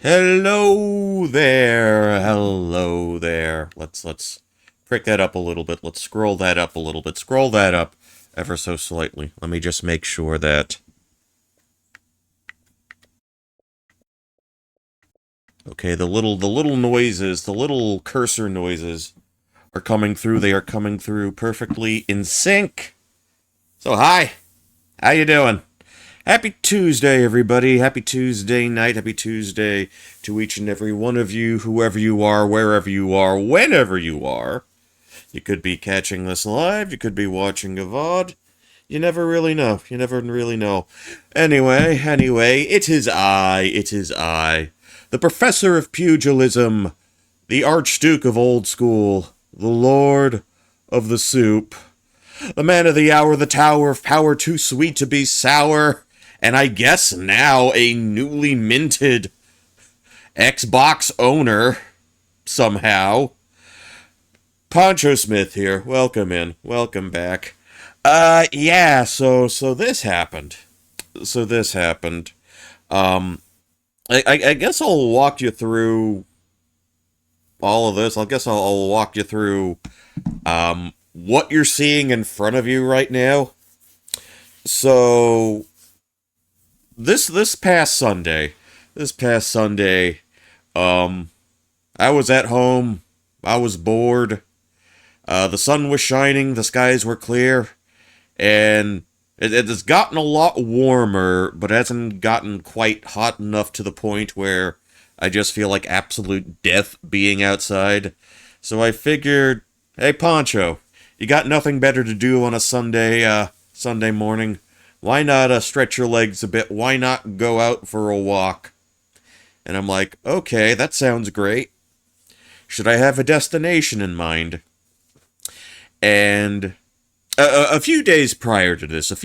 Hello there. Hello there. Let's prick that up a little bit. Let's scroll that up a little bit. Scroll that up ever so slightly. Let me just make sure that okay, the little noises, the little cursor noises are coming through. They are coming through perfectly in sync. So hi. How you doing? Happy Tuesday, everybody. Happy Tuesday night. Happy Tuesday to each and every one of you, whoever you are, wherever you are, whenever you are. You could be catching this live. You could be watching a VOD. You never really know. You never really know. Anyway, it is I, the Professor of Pugilism, the Archduke of Old School, the Lord of the Soup, the man of the hour, the tower of power too sweet to be sour, and I guess now a newly minted Xbox owner, somehow. Poncho Smith here. Welcome in. Welcome back. Yeah, so this happened. So this happened. Um, I guess I'll walk you through all of this. I guess I'll walk you through what you're seeing in front of you right now. So this past Sunday, um, I was at home. I was bored. The sun was shining. The skies were clear, and it has gotten a lot warmer, but hasn't gotten quite hot enough to the point where I just feel like absolute death being outside. So I figured, hey Poncho, you got nothing better to do on a Sunday morning? Why not stretch your legs a bit? Why not go out for a walk? And I'm like, okay, that sounds great. Should I have a destination in mind? And a few days prior to this, I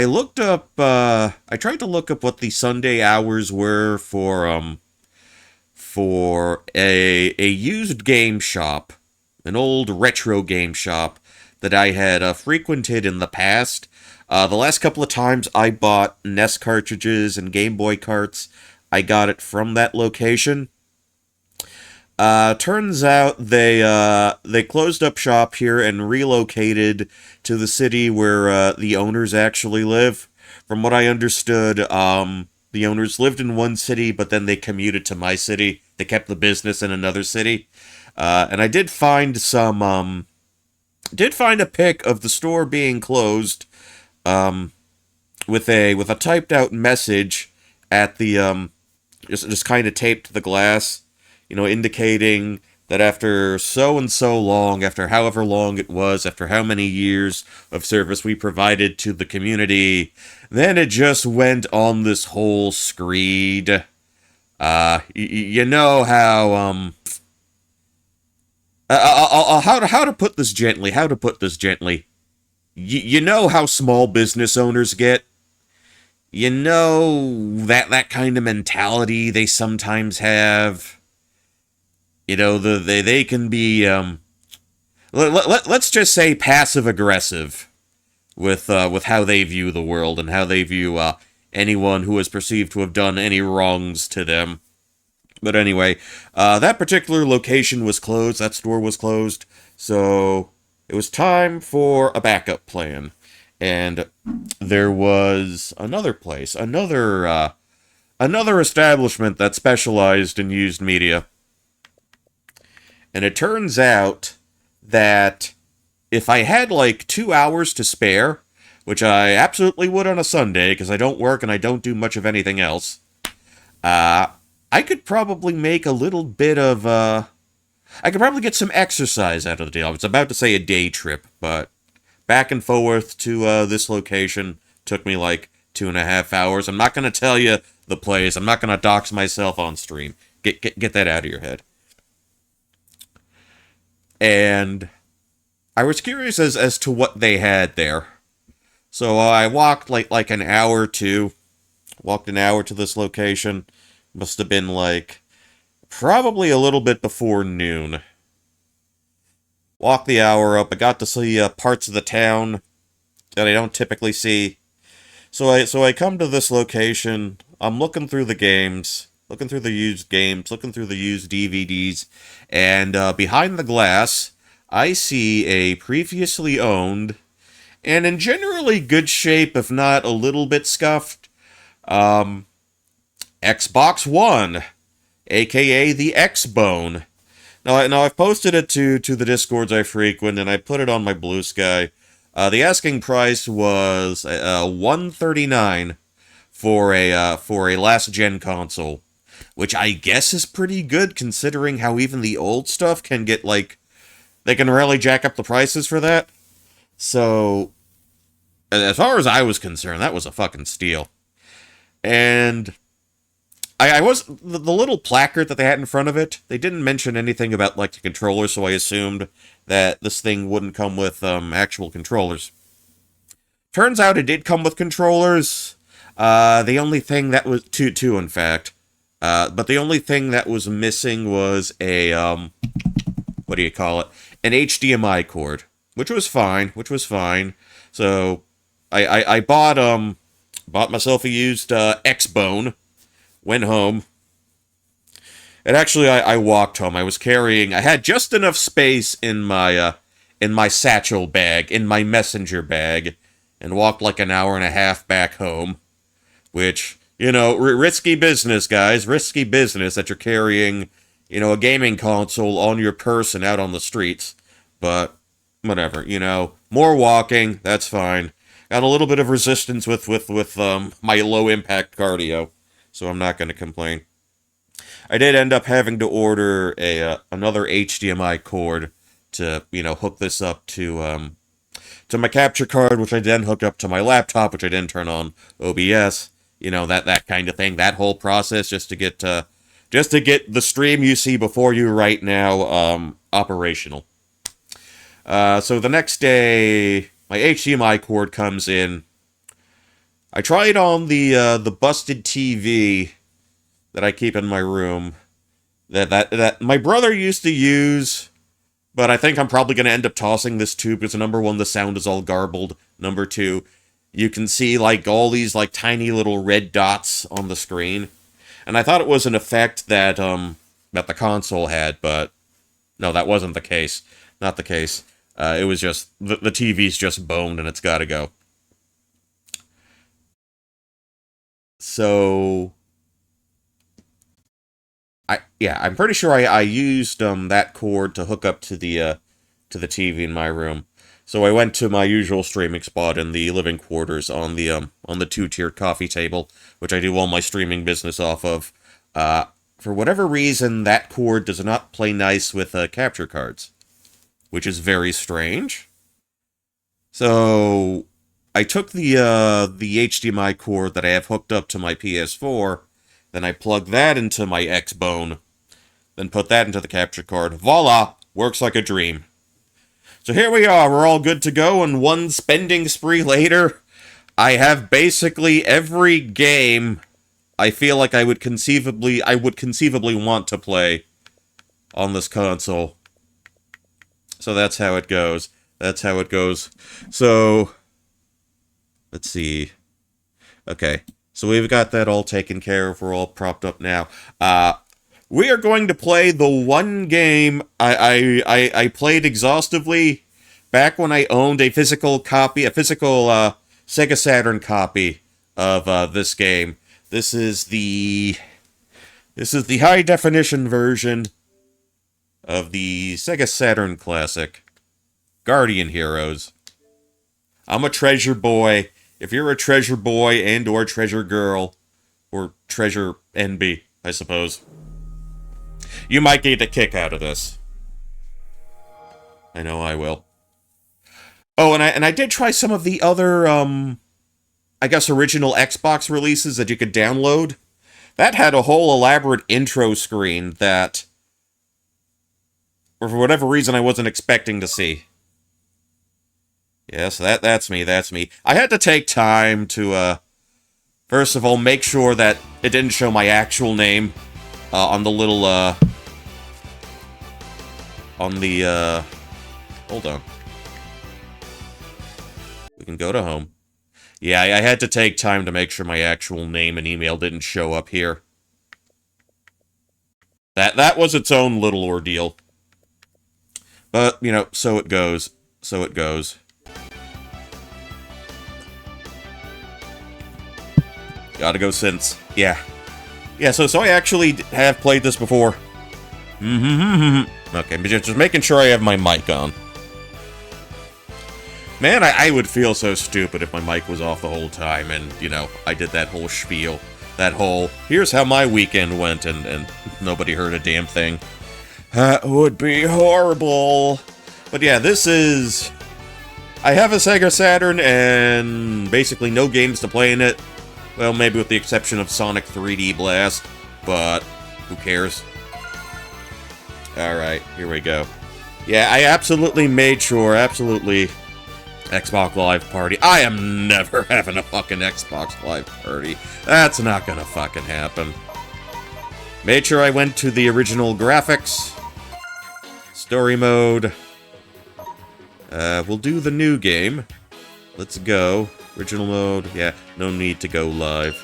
looked up, I tried to look up what the Sunday hours were for a used game shop, an old retro game shop that I had frequented in the past. The last couple of times I bought NES cartridges and Game Boy carts, I got it from that location. Turns out they closed up shop here and relocated to the city where the owners actually live. From what I understood, the owners lived in one city, but then they commuted to my city. They kept the business in another city, and I did find a pic of the store being closed, um, with a typed out message at the just kind of taped to the glass, indicating that after so and so long, after however long it was, after how many years of service we provided to the community, then it just went on this whole screed. You know how how to put this gently? How to put this gently? You know how small business owners get. You know that kind of mentality they sometimes have. They can be let's just say passive aggressive with how they view the world and how they view anyone who is perceived to have done any wrongs to them. But anyway, that particular location was closed. That store was closed. So it was time for a backup plan. And there was another place, another establishment that specialized in used media. And it turns out that if I had like 2 hours to spare, which I absolutely would on a Sunday because I don't work and I don't do much of anything else, I could probably make a little bit of, I could probably get some exercise out of the deal. I was about to say a day trip, but back and forth to this location took me like 2.5 hours. I'm not going to tell you the place. I'm not going to dox myself on stream. Get that out of your head. And I was curious as to what they had there. So I walked like an hour or two. Walked an hour to this location. Must have been like probably a little bit before noon. Walked the hour up. I got to see parts of the town that I don't typically see. So I come to this location. I'm looking through the games, looking through the used games, looking through the used DVDs, and behind the glass, I see a previously owned and in generally good shape, if not a little bit scuffed, Xbox One, aka the X-Bone. Now I've posted it to the Discords I frequent, and I put it on my Blue Sky. The asking price was $139 for a last gen console, which I guess is pretty good considering how even the old stuff can get like they can really jack up the prices for that. So as far as I was concerned, that was a fucking steal. And I was the little placard that they had in front of it. They didn't mention anything about like the controller, so I assumed that this thing wouldn't come with actual controllers. Turns out it did come with controllers. The only thing that was two in fact. But the only thing that was missing was a what do you call it? An HDMI cord, which was fine. So I bought myself a used X-Bone. Went home. And actually, I walked home. I had just enough space in my satchel bag, in my messenger bag, and walked like an hour and a half back home. Which, risky business, guys. Risky business that you're carrying, a gaming console on your person out on the streets. But, whatever, more walking, that's fine. Got a little bit of resistance with my low-impact cardio, so I'm not going to complain. I did end up having to order another HDMI cord to, hook this up to my capture card, which I then hooked up to my laptop, which I didn't turn on OBS. That kind of thing. That whole process just to get the stream you see before you right now operational. So the next day, my HDMI cord comes in. I tried on the busted TV that I keep in my room that my brother used to use, but I think I'm probably going to end up tossing this too because number one, the sound is all garbled. Number two, you can see like all these like tiny little red dots on the screen, and I thought it was an effect that the console had, but no, that wasn't the case. Not the case. It was just the TV's just boned and it's got to go. So I'm pretty sure I used that cord to hook up to the TV in my room. So I went to my usual streaming spot in the living quarters on the two-tiered coffee table, which I do all my streaming business off of. For whatever reason, that cord does not play nice with capture cards, which is very strange. So I took the HDMI cord that I have hooked up to my PS4, then I plugged that into my X-Bone, then put that into the capture card. Voila! Works like a dream. So here we are, we're all good to go, and one spending spree later, I have basically every game I feel like I would conceivably want to play on this console. So that's how it goes. So, let's see. Okay, so we've got that all taken care of. We're all propped up now. We are going to play the one game I played exhaustively back when I owned a physical Sega Saturn copy of this game. This is the high definition version of the Sega Saturn classic, Guardian Heroes. I'm a treasure boy. If you're a treasure boy and or treasure girl, or treasure NB, I suppose, you might get a kick out of this. I know I will. Oh, and I did try some of the other, I guess original Xbox releases that you could download. That had a whole elaborate intro screen that, or for whatever reason, I wasn't expecting to see. Yes, that's me. I had to take time to, first of all, make sure that it didn't show my actual name on the little, hold on. We can go to home. Yeah, I had to take time to make sure my actual name and email didn't show up here. That was its own little ordeal. But, you know, so it goes. So it goes. Gotta go since. Yeah. Yeah, so I actually have played this before. Okay, but just making sure I have my mic on. Man, I would feel so stupid if my mic was off the whole time and, you know, I did that whole spiel. That whole, here's how my weekend went, and nobody heard a damn thing. That would be horrible. But yeah, this is... I have a Sega Saturn and basically no games to play in it. Well, maybe with the exception of Sonic 3D Blast, but who cares? Alright, here we go. Yeah, I absolutely made sure, absolutely... Xbox Live Party. I am never having a fucking Xbox Live Party. That's not gonna fucking happen. Made sure I went to the original graphics. Story mode. We'll do the new game. Let's go. Original mode. Yeah, no need to go live.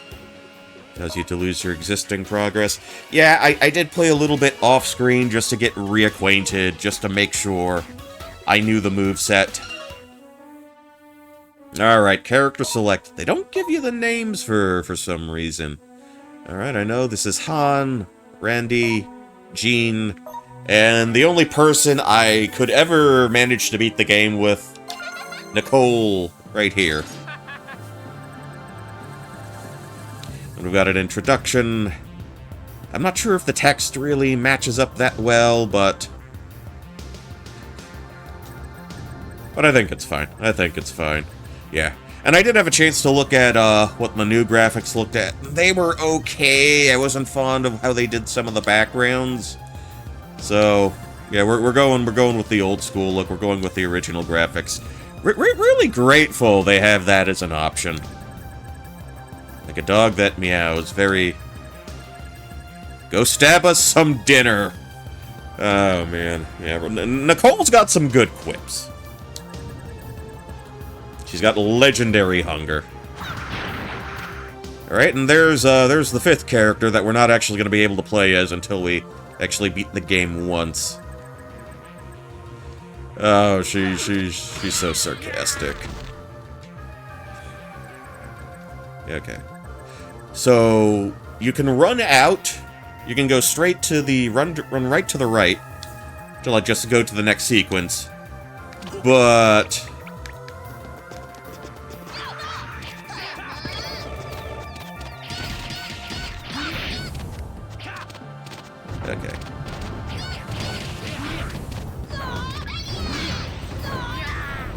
Allows you to lose your existing progress. Yeah, I did play a little bit off-screen just to get reacquainted, just to make sure I knew the moveset. Alright, character select. They don't give you the names for some reason. Alright, I know this is Han, Randy, Jean, and the only person I could ever manage to beat the game with, Nicole, right here. And we've got an introduction. I'm not sure if the text really matches up that well, but I think it's fine. I think it's fine. Yeah. And I did have a chance to look at what the new graphics looked at. They were okay. I wasn't fond of how they did some of the backgrounds. So, yeah, we're going with the old school look. We're going with the original graphics. Really grateful they have that as an option. Like a dog that meows. Very... Go stab us some dinner. Oh, man. Yeah, Nicole's got some good quips. She's got legendary hunger. Alright, and there's the fifth character that we're not actually going to be able to play as until we actually beat the game once. Oh, she's so sarcastic. Okay. So, you can run out, you can go straight to the, run right to the right, to like just go to the next sequence, but... Okay.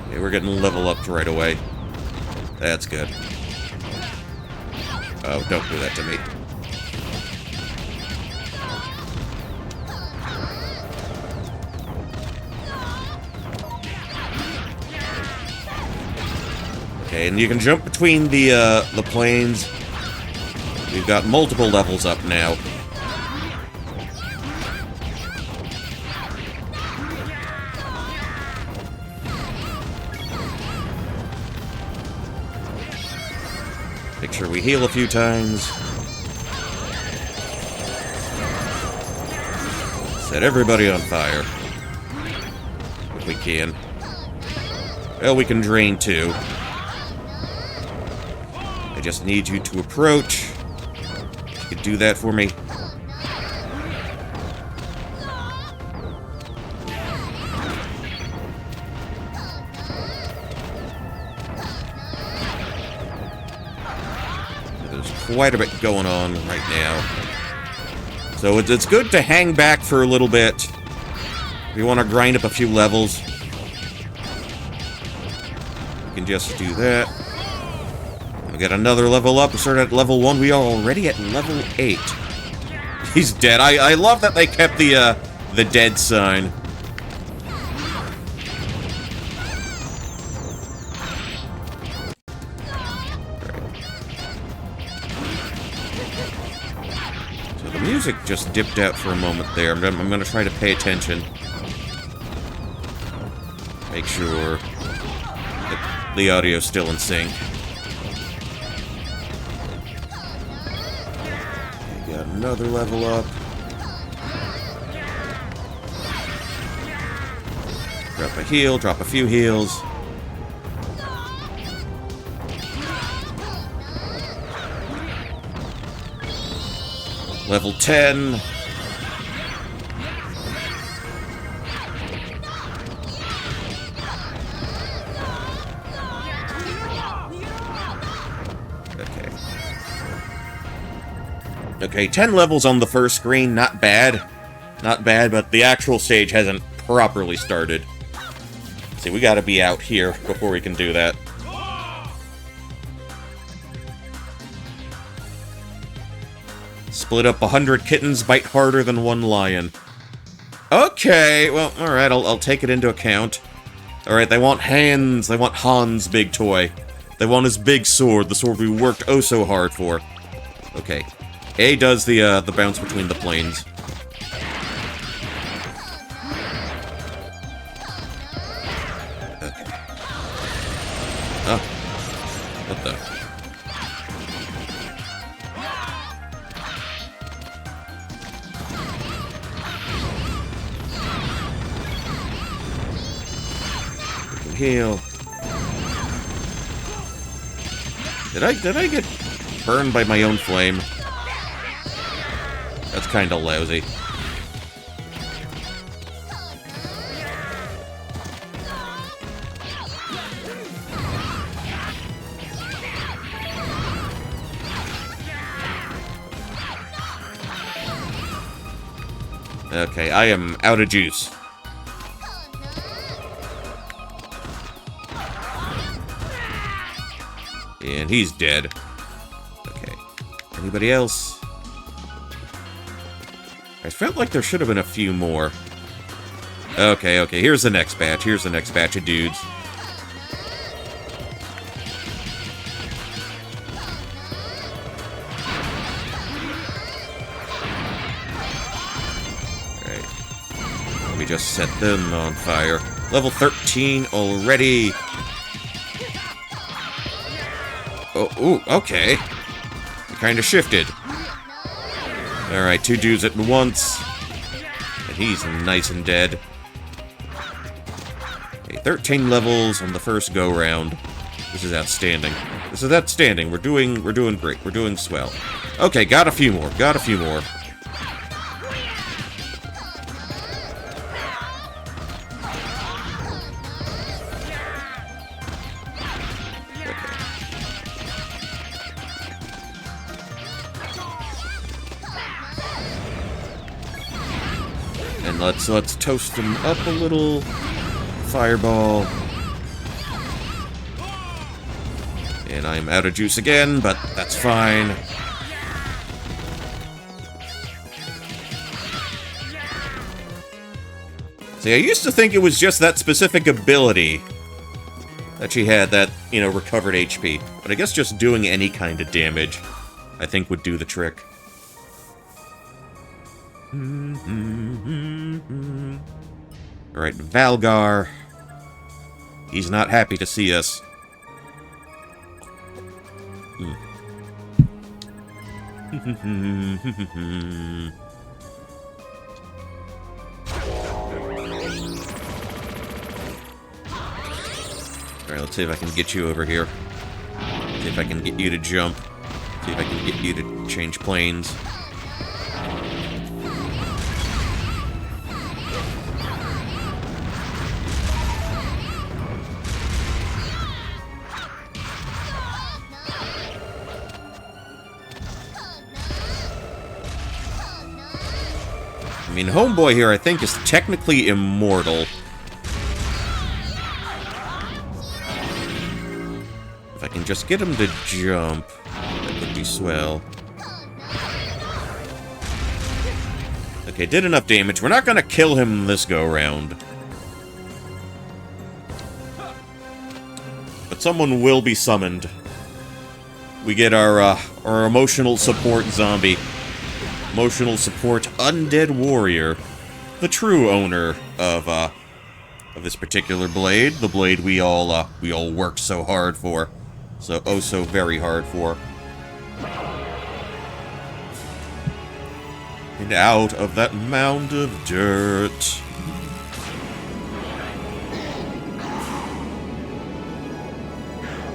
Okay, we're getting level up right away. That's good. Oh, don't do that to me. Okay, and you can jump between the planes. We've got multiple levels up now. Make sure we heal a few times. Set everybody on fire. If we can. Well, we can drain too. I just need you to approach. You could do that for me. Quite a bit going on right now. So it's good to hang back for a little bit. If you want to grind up a few levels, you can just do that. We'll get another level up. We started at level 1. We are already at level 8. He's dead. I love that they kept the dead sign. Music just dipped out for a moment there. I'm going to try to pay attention. Make sure that the audio's still in sync. Another level up. Drop a heal, drop a few heals. Level 10. Okay. Okay, 10 levels on the first screen, not bad. Not bad, but the actual stage hasn't properly started. See, we gotta be out here before we can do that. Split up 100 kittens, bite harder than one lion. Okay, well, alright, I'll take it into account. Alright, they want hands, they want Han's big toy. They want his big sword, the sword we worked oh so hard for. Okay. A does the bounce between the planes. Okay. Oh. What the? We can heal. Did I get burned by my own flame? That's kinda lousy. Okay, I am out of juice. And he's dead. Okay. Anybody else? I felt like there should have been a few more. Okay, here's the next batch. Here's the next batch of dudes. Alright. Let me just set them on fire. Level 13 already. Oh, ooh, okay. It kinda shifted. Alright, 2 dudes at once. And he's nice and dead. Okay, 13 levels on the first go-round. This is outstanding. This is outstanding. We're doing great. We're doing swell. Okay, got a few more. Got a few more. And let's toast them up a little. Fireball. And I'm out of juice again, but that's fine. See, I used to think it was just that specific ability that she had that, you know, recovered HP. But I guess just doing any kind of damage, I think, would do the trick. Alright, Valgar. He's not happy to see us. Alright, let's see if I can get you over here. See if I can get you to jump. See if I can get you to change planes. I mean, Homeboy here, I think, is technically immortal. If I can just get him to jump, that would be swell. Okay, did enough damage. We're not gonna kill him this go-round. But someone will be summoned. We get our emotional support zombie. Emotional support undead warrior, the true owner of this particular blade, the blade we all worked so hard for, so very hard for. And out of that mound of dirt.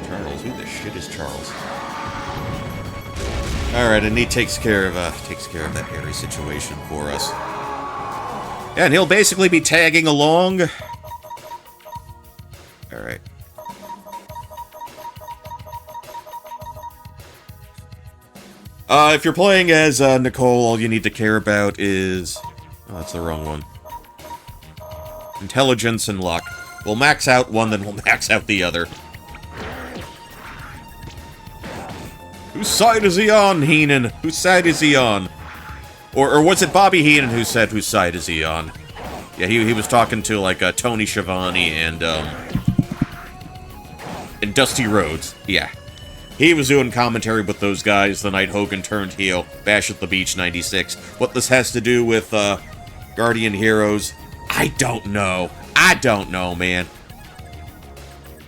Charles, who the shit is Charles? Alright, and he takes care of that hairy situation for us. Yeah, and he'll basically be tagging along. Alright. If you're playing as Nicole, all you need to care about is... Oh, that's the wrong one. Intelligence and luck. We'll max out one, then we'll max out the other. Whose side is he on, Heenan? Whose side is he on? Or was it Bobby Heenan who said whose side is he on? Yeah, he was talking to, like, Tony Schiavone and Dusty Rhodes. Yeah. He was doing commentary with those guys the night Hogan turned heel. Bash at the Beach 96. What this has to do with, Guardian Heroes, I don't know. I don't know, man.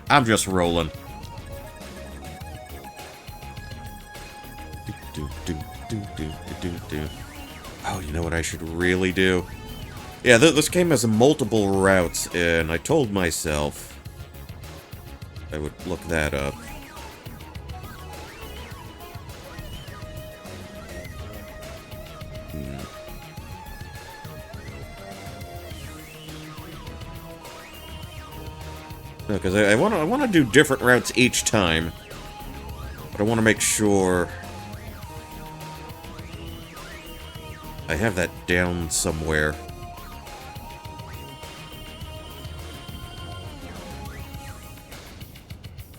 I'm just rolling. Oh, you know what I should really do? Yeah, this game has multiple routes, and I told myself I would look that up. No, because I want to do different routes each time, but I want to make sure I have that down somewhere.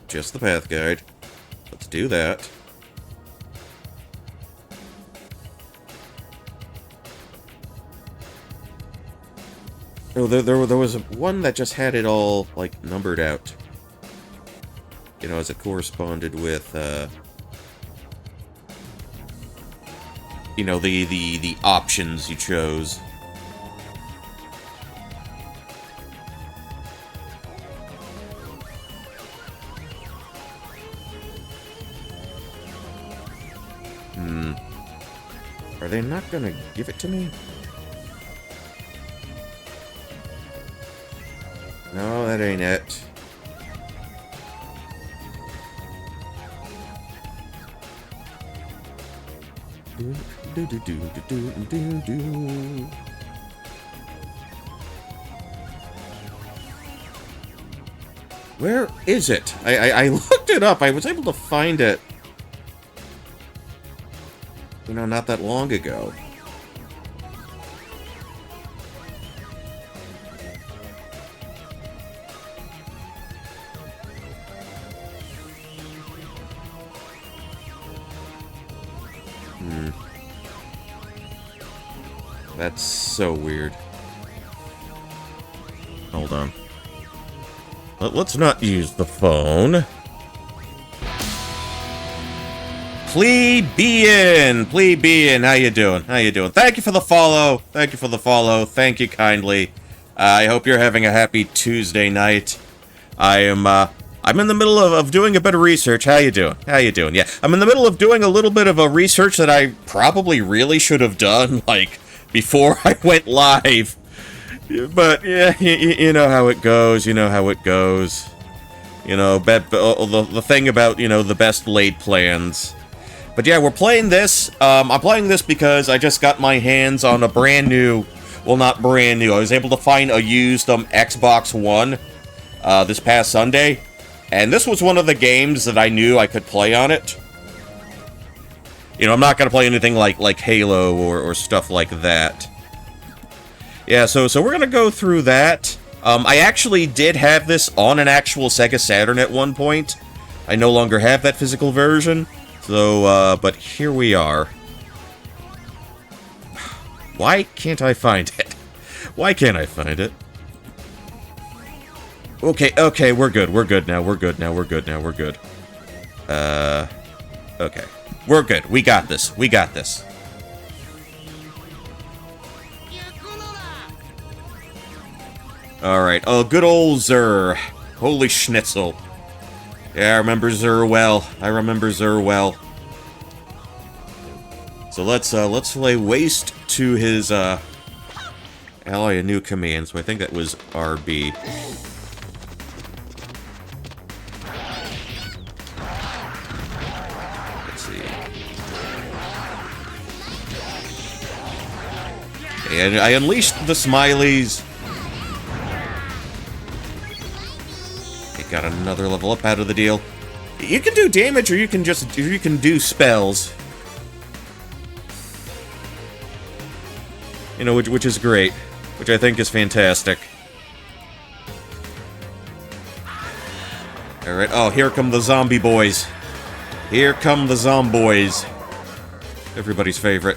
Just the path guide. Let's do that. Oh, there was one that just had it all, like, numbered out. You know, as it corresponded with, you know, the options you chose. Are they not gonna give it to me? No, that ain't it. Where is it? I looked it up. I was able to find it, you know, not that long ago. That's so weird. Hold on. Let's not use the phone. Plebeian, how you doing? How you doing? Thank you for the follow. Thank you for the follow. Thank you kindly. I hope you're having a happy Tuesday night. I'm in the middle of doing a bit of research. How you doing? How you doing? Yeah, I'm in the middle of doing a little bit of a research that I probably really should have done, like, before I went live. But, yeah, you know how it goes. You know how it goes. You know, the thing about, you know, the best laid plans. But yeah, we're playing this. I'm playing this because I just got my hands on a brand new... Well, not brand new. I was able to find a used Xbox One this past Sunday. And this was one of the games that I knew I could play on it. You know, I'm not going to play anything like Halo or stuff like that. Yeah, so we're going to go through that. I actually did have this on an actual Sega Saturn at one point. I no longer have that physical version. So, but here we are. Why can't I find it? Why can't I find it? Okay, we're good. We're good now. We're good now. We're good now. We're good. Okay. We're good. We got this. We got this. Alright. Oh, good old Zur. Holy schnitzel. Yeah, I remember Zur well. I remember Zur well. So let's lay waste to his, ally a new command, so I think that was RB. Let's see. And I unleashed the Smileys. It got another level up out of the deal. You can do damage, or you can do spells. You know, which is great. Which I think is fantastic. Alright, oh, here come the zombie boys. Here come the zomboys. Everybody's favorite.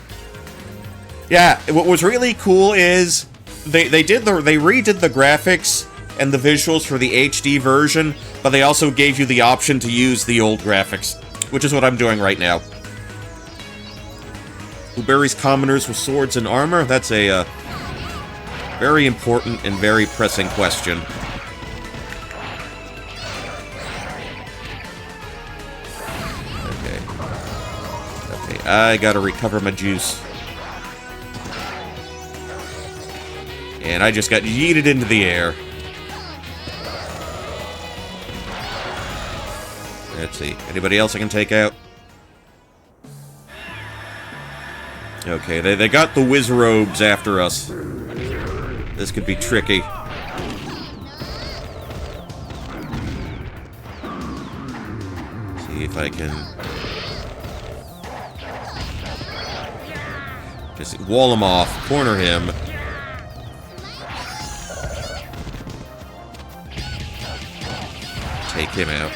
Yeah, what was really cool is they redid the graphics and the visuals for the HD version, but they also gave you the option to use the old graphics, which is what I'm doing right now. Who buries commoners with swords and armor? That's a very important and very pressing question. Okay, I gotta recover my juice. And I just got yeeted into the air. Let's see. Anybody else I can take out? Okay, they got the whiz robes after us. This could be tricky. See if I can just wall him off, corner him. Take him out.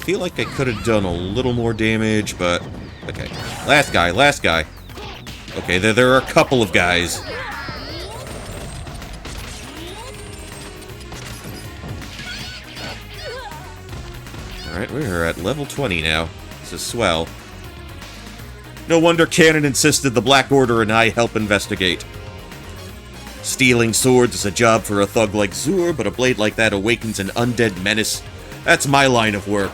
Feel like I could have done a little more damage, but okay. Last guy. Okay, there are a couple of guys. Alright, we're at level 20 now. This is swell. No wonder Canon insisted the Black Order and I help investigate. Stealing swords is a job for a thug like Zur, but a blade like that awakens an undead menace. That's my line of work.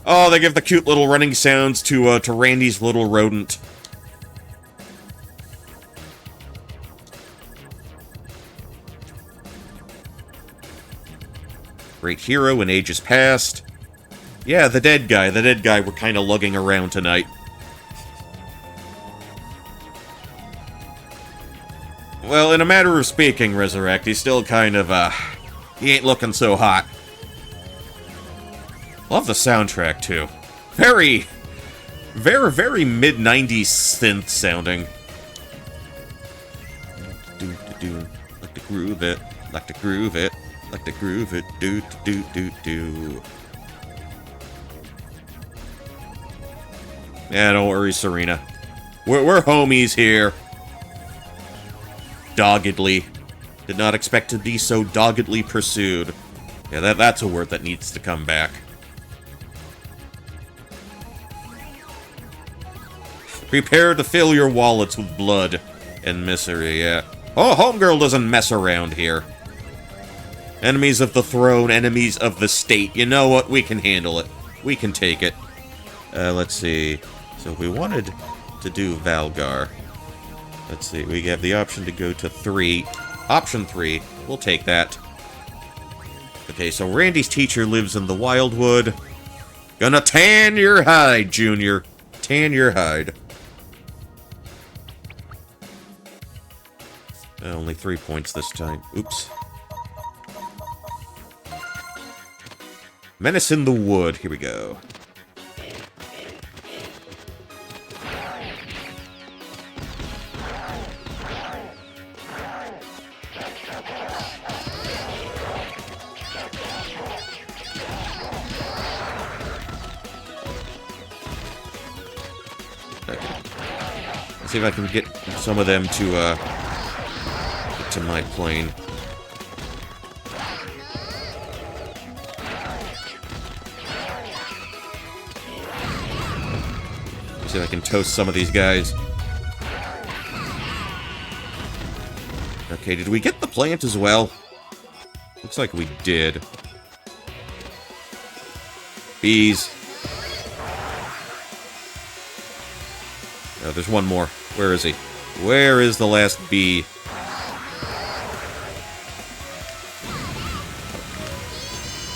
Oh, they give the cute little running sounds to Randy's little rodent. Great hero in ages past. Yeah, the dead guy we're kind of lugging around tonight. Well, in a matter of speaking, Resurrect, he's still kind of, he ain't looking so hot. Love the soundtrack, too. Very mid-90s synth sounding. Like to groove it, like to groove it, like to groove it, do. Yeah, don't worry, Serena. We're homies here. Doggedly. Did not expect to be so doggedly pursued. Yeah, that's a word that needs to come back. Prepare to fill your wallets with blood and misery, yeah. Oh, Homegirl doesn't mess around here. Enemies of the throne, enemies of the state. You know what? We can handle it. We can take it. Let's see. So if we wanted to do Valgar, let's see. We have the option to go to 3. Option 3. We'll take that. Okay, so Randy's teacher lives in the Wildwood. Gonna tan your hide, Junior. Tan your hide. Only 3 points this time. Oops. Menace in the Wood. Here we go. Okay. Let's see if I can get some of them to, get to my plane. See if I can toast some of these guys. Okay, did we get the plant as well? Looks like we did. Bees. Oh, there's one more. Where is he? Where is the last bee?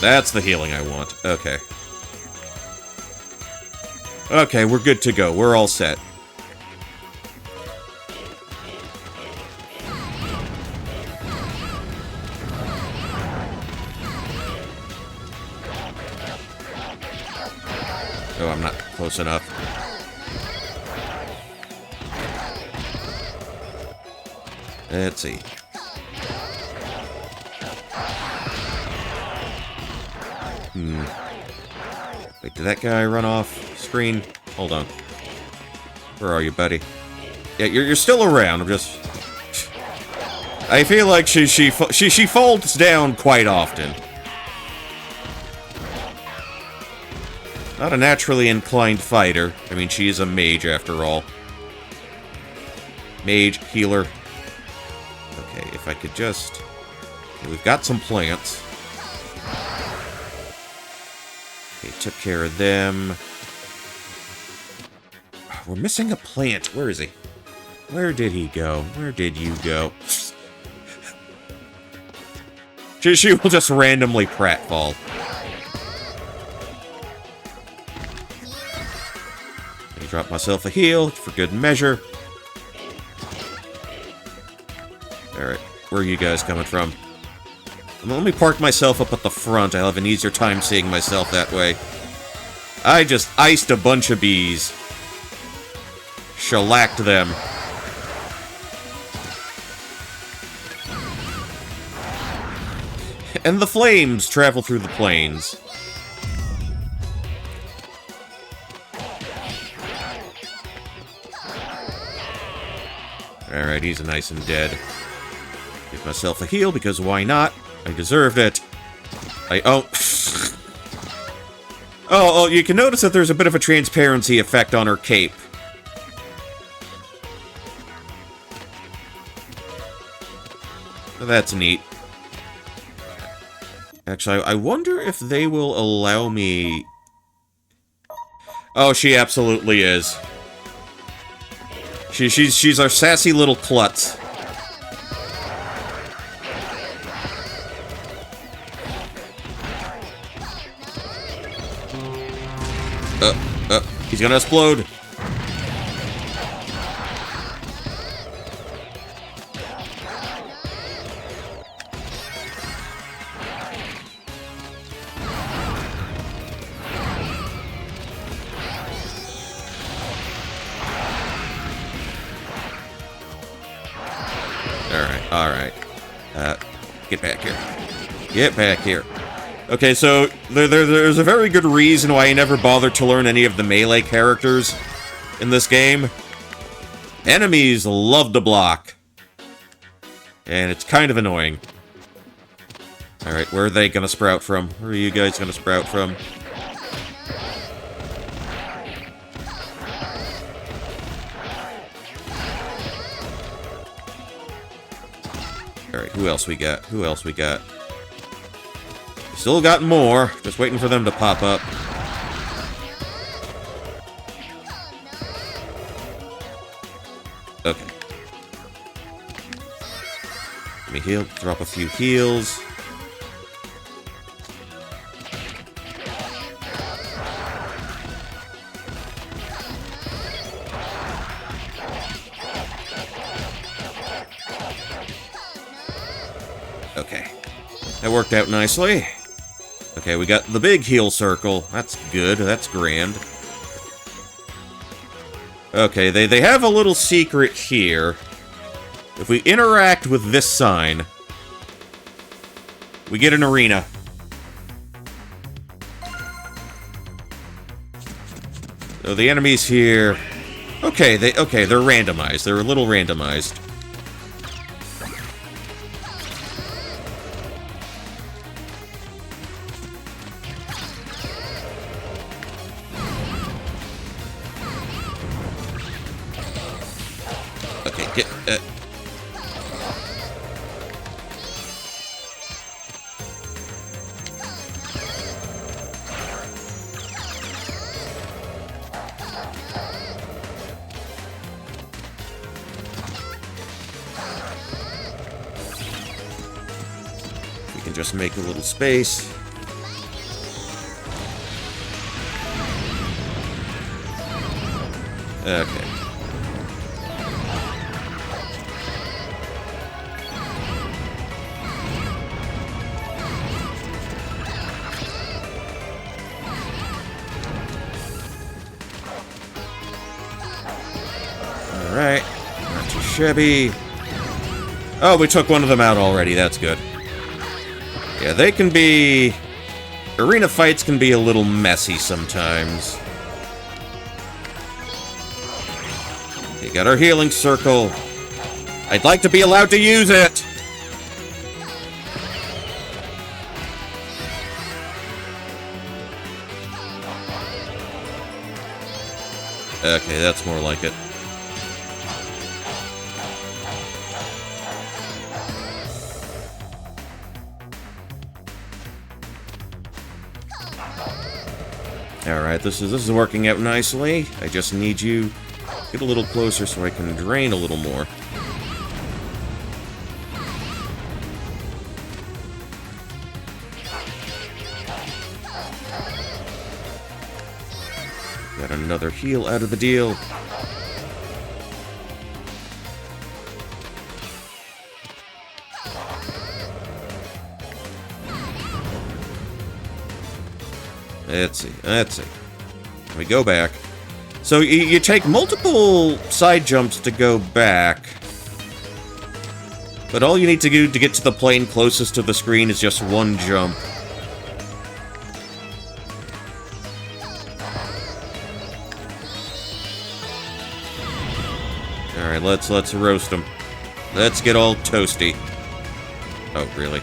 That's the healing I want. Okay. Okay, we're good to go. We're all set. Oh, I'm not close enough. Let's see. Wait, did that guy run off screen? Hold on. Where are you, buddy? Yeah, you're still around. I'm just... I feel like she folds down quite often. Not a naturally inclined fighter. I mean, she is a mage after all. Mage, healer. Okay, if I could just... Okay, we've got some plants. Okay, took care of them. We're missing a plant. Where is he? Where did he go? Where did you go? She will just randomly pratfall. Let me drop myself a heal for good measure. Alright, where are you guys coming from? Let me park myself up at the front. I'll have an easier time seeing myself that way. I just iced a bunch of bees. Shellacked them. And the flames travel through the plains. Alright, he's nice and dead. Give myself a heal, because why not? I deserved it. Oh, you can notice that there's a bit of a transparency effect on her cape. That's neat. Actually, I wonder if they will allow me... Oh, she absolutely is. She's our sassy little klutz. He's gonna explode. Alright. Get back here. Get back here. Okay, so there's a very good reason why I never bothered to learn any of the melee characters in this game. Enemies love to block. And it's kind of annoying. Alright, where are they gonna sprout from? Where are you guys gonna sprout from? Alright, who else we got? Who else we got? Still got more. Just waiting for them to pop up. Okay. Let me heal. Drop a few heals. Okay. That worked out nicely. Okay, we got the big heal circle. That's good. That's grand. Okay, they have a little secret here. If we interact with this sign, we get an arena. So the enemies here... Okay, they're randomized. They're a little randomized. just make a little space. Okay. Alright. Not too shabby. Oh, we took one of them out already. That's good. Yeah, they can be... Arena fights can be a little messy sometimes. Okay, got our healing circle. I'd like to be allowed to use it! Okay, that's more like it. Alright, this is working out nicely. I just need you to get a little closer so I can drain a little more. Got another heal out of the deal. Let's see. We go back. So you take multiple side jumps to go back. But all you need to do to get to the plane closest to the screen is just one jump. Alright, let's roast them. Let's get all toasty. Oh, really?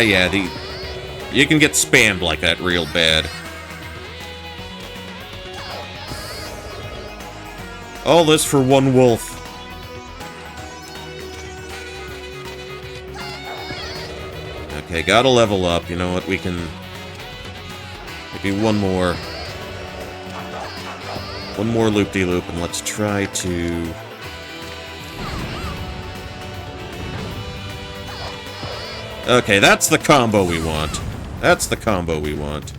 Yeah, you can get spammed like that real bad. All this for one wolf. Okay, gotta level up. You know what, we can... Maybe one more loop-de-loop, and let's try to... Okay, that's the combo we want. That's the combo we want.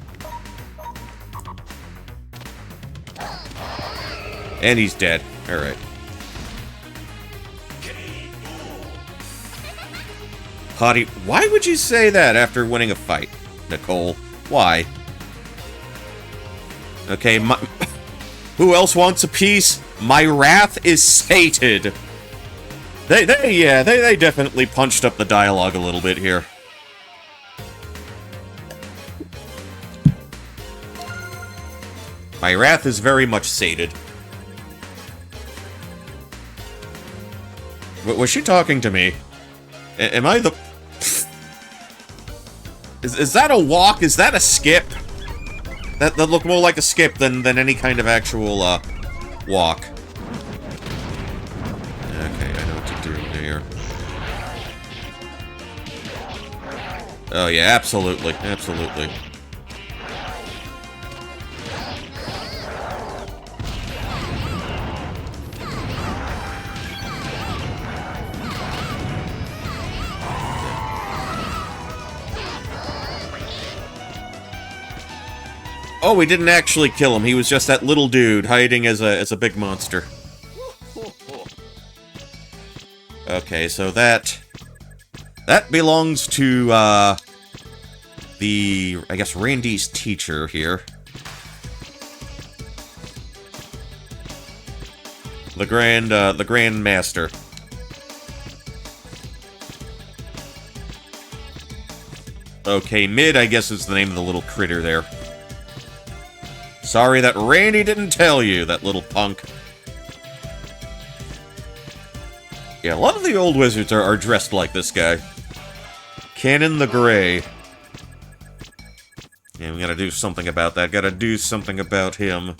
And he's dead. Alright. Hottie, why would you say that after winning a fight, Nicole? Why? Okay, who else wants a piece? My wrath is sated. They definitely punched up the dialogue a little bit here. My wrath is very much sated. Was she talking to me? Am I the... Is that a walk? Is that a skip? That looked more like a skip than any kind of actual, walk. Oh yeah, absolutely, absolutely. Oh, we didn't actually kill him. He was just that little dude hiding as a big monster. Okay, so that belongs to, I guess, Randy's teacher here. The Grand Master. Okay, Mid, I guess, is the name of the little critter there. Sorry that Randy didn't tell you, that little punk. Yeah, a lot of the old wizards are dressed like this guy. Canon the Grey. Yeah, we gotta do something about that. Gotta do something about him.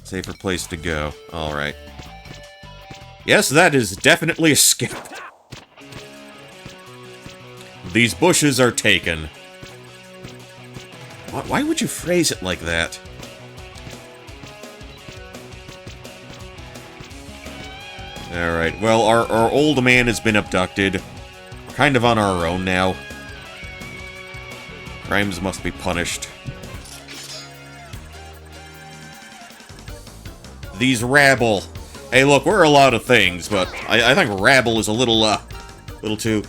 Safer place to go. Alright. Yes, that is definitely a skip. These bushes are taken. Why would you phrase it like that? Alright, well, our old man has been abducted. We're kind of on our own now. Crimes must be punished. These rabble. Hey, look, we're a lot of things, but I think rabble is a little too...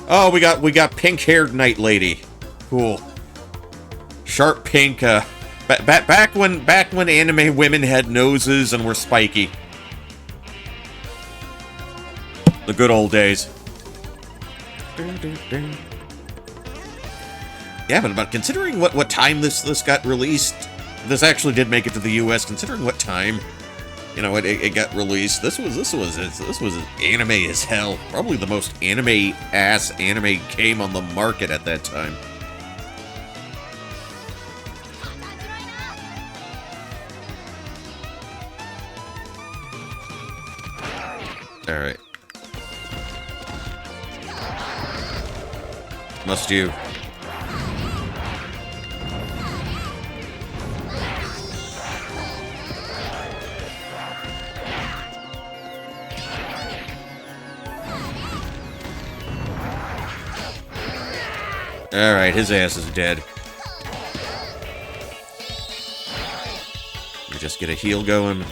Oh, we got pink-haired Night Lady. Cool. Sharp pink, back when anime women had noses and were spiky. The good old days. Yeah, but considering what time this got released, this actually did make it to the U.S. Considering what time, you know, it got released, this was anime as hell. Probably the most anime-ass anime game on the market at that time. All right. Must you? Alright, his ass is dead. We just get a heal going.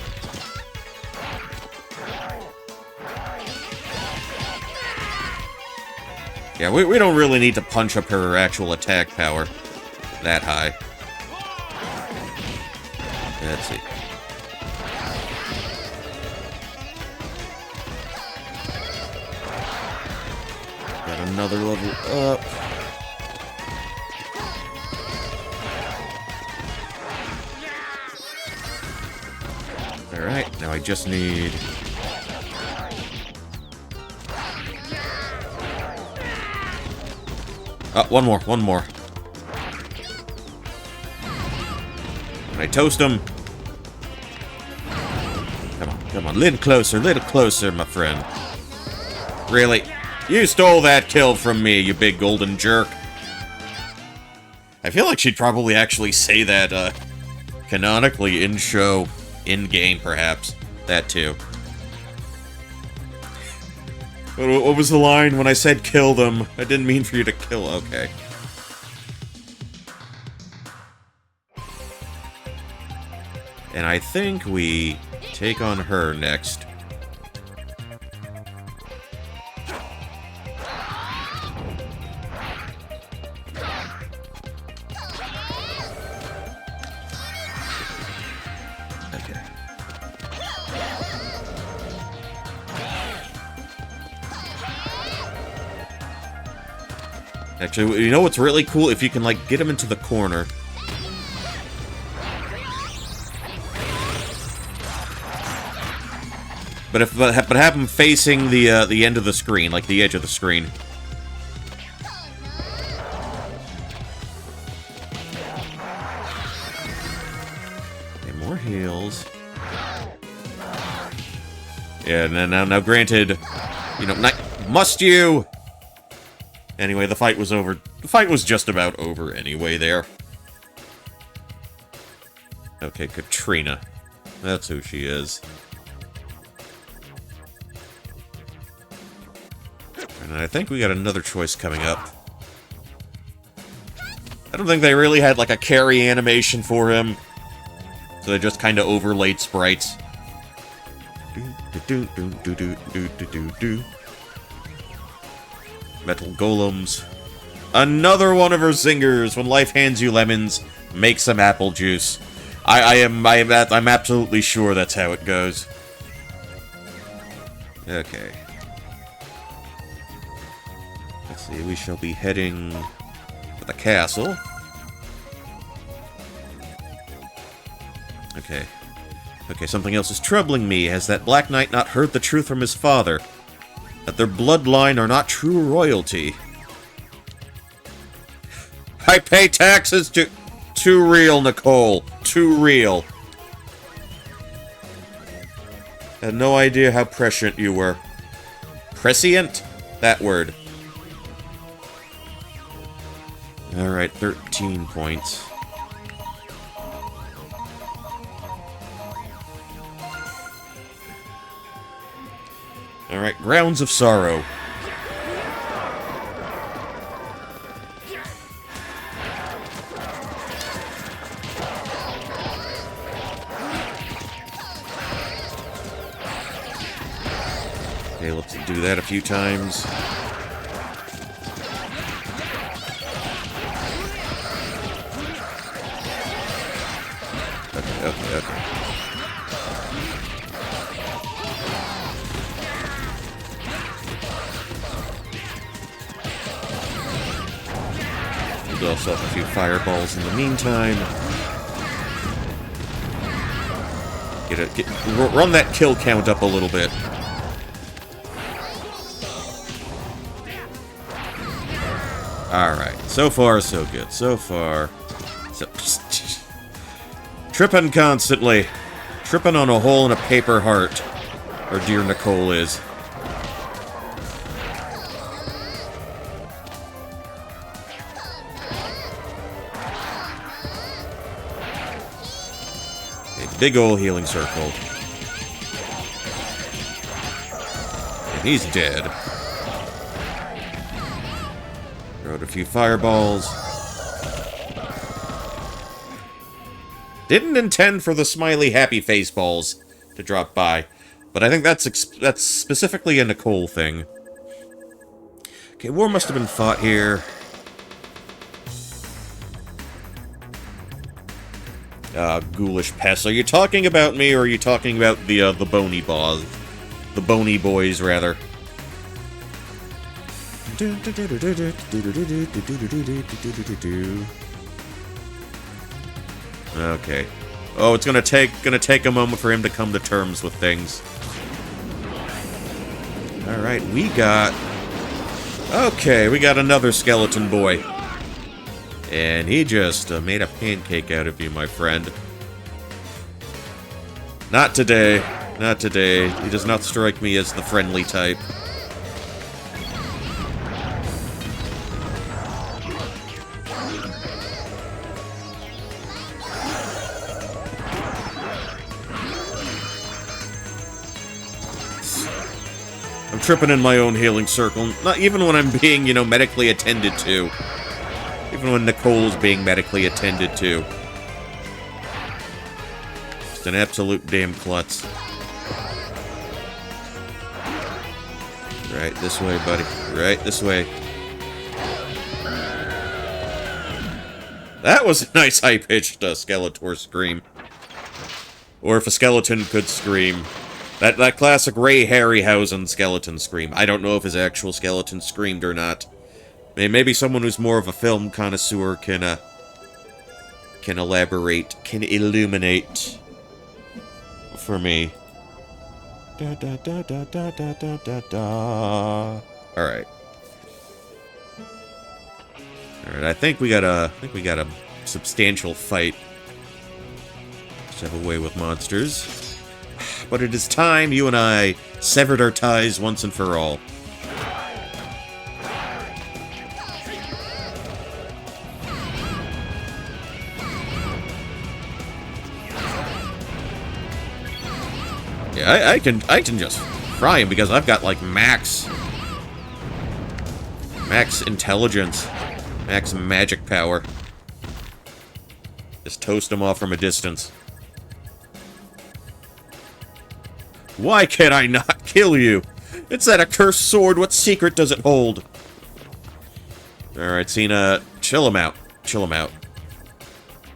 Yeah, we don't really need to punch up her actual attack power that high. Let's see. Got another level up. Alright, now I just need... Oh, one more. Can I toast him? Come on, little closer, my friend. Really? You stole that kill from me, you big golden jerk. I feel like she'd probably actually say that, canonically in-show, in-game, perhaps. That, too. What was the line when I said kill them? I didn't mean for you to kill... Okay. And I think we take on her next. Okay. Actually, you know what's really cool? If you can, like, get him into the corner. But have him facing the end of the screen, like the edge of the screen. Okay, more heals. Yeah, now granted, you know, must you? Anyway, the fight was over. The fight was just about over anyway there. Okay, Katrina. That's who she is. And I think we got another choice coming up. I don't think they really had, like, a carry animation for him. So they just kind of overlaid sprites. Metal golems. Another one of her zingers. When life hands you lemons, make some apple juice. I'm absolutely sure that's how it goes. Okay. Let's see, we shall be heading to the castle. Okay. Okay, something else is troubling me. Has that Black Knight not heard the truth from his father? That their bloodline are not true royalty. I pay taxes to... Too real, Nicole. Too real. Had no idea how prescient you were. Prescient? That word. Alright, 13 points. Alright, Grounds of Sorrow. Okay, let's do that a few times. Okay. We'll also have a few fireballs in the meantime. Run that kill count up a little bit. Alright, so far so good. So far... Tripping constantly. Tripping on a hole in a paper heart. Our dear Nicole is. A big ol' healing circle. And he's dead. Throwed a few fireballs. Didn't intend for the smiley happy face balls to drop by, but I think that's specifically a Nicole thing. Okay, war must have been fought here. Ghoulish pests. Are you talking about me, or are you talking about the bony boss? The bony boys, rather. Okay. Oh, it's gonna take a moment for him to come to terms with things. Alright, we got another skeleton boy. And he just made a pancake out of you, my friend. Not today. Not today. He does not strike me as the friendly type. I'm tripping in my own healing circle. Not even when I'm being, medically attended to. Even when Nicole's being medically attended to. Just an absolute damn klutz. Right this way, buddy. Right this way. That was a nice high-pitched Skeletor scream. Or if a skeleton could scream. That classic Ray Harryhausen skeleton scream. I don't know if his actual skeleton screamed or not. Maybe someone who's more of a film connoisseur can elaborate, can illuminate for me. Da da da da da da da da da. All right. I think we got a substantial fight. Let's have a way with monsters. But it is time you and I severed our ties once and for all. Yeah, I can just fry him because I've got like max intelligence, max magic power. Just toast him off from a distance. Why can't I not kill you? It's that accursed sword. What secret does it hold? Alright, Cena, chill him out. Chill him out.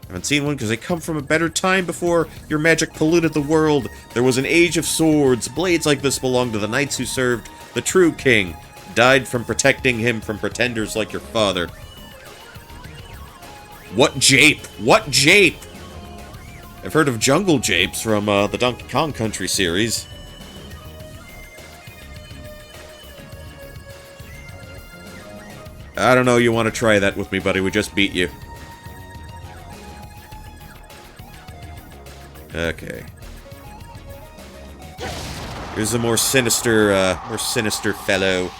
Haven't seen one because they come from a better time before your magic polluted the world. There was an age of swords. Blades like this belonged to the knights who served the true king. Died from protecting him from pretenders like your father. What jape? What jape? I've heard of jungle japes from the Donkey Kong Country series. I don't know, you want to try that with me, buddy. We just beat you. Okay. Here's a more sinister fellow.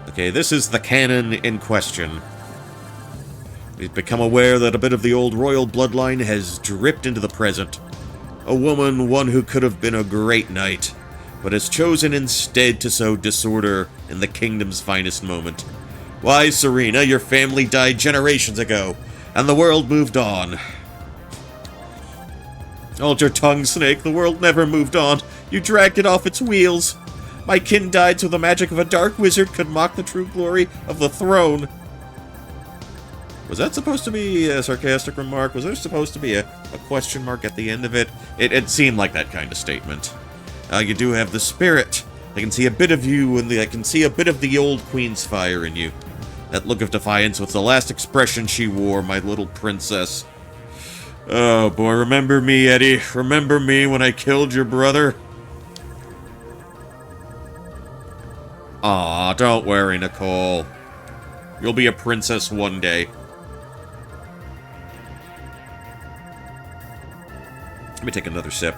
Okay, this is the canon in question. We've become aware that a bit of the old royal bloodline has dripped into the present. A woman, one who could have been a great knight. but has chosen instead to sow disorder in the kingdom's finest moment. Why, Serena, your family died generations ago, and the world moved on. Hold your tongue, Snake. The world never moved on. You dragged it off its wheels. My kin died so the magic of a dark wizard could mock the true glory of the throne. Was that supposed to be a sarcastic remark? Was there supposed to be a question mark at the end of it? It seemed like that kind of statement. You do have the spirit. I can see a bit of you, and I can see a bit of the old queen's fire in you. That look of defiance was the last expression she wore, my little princess. Oh boy, remember me, Eddie. Remember me when I killed your brother? Aw, don't worry, Nicole. You'll be a princess one day. Let me take another sip.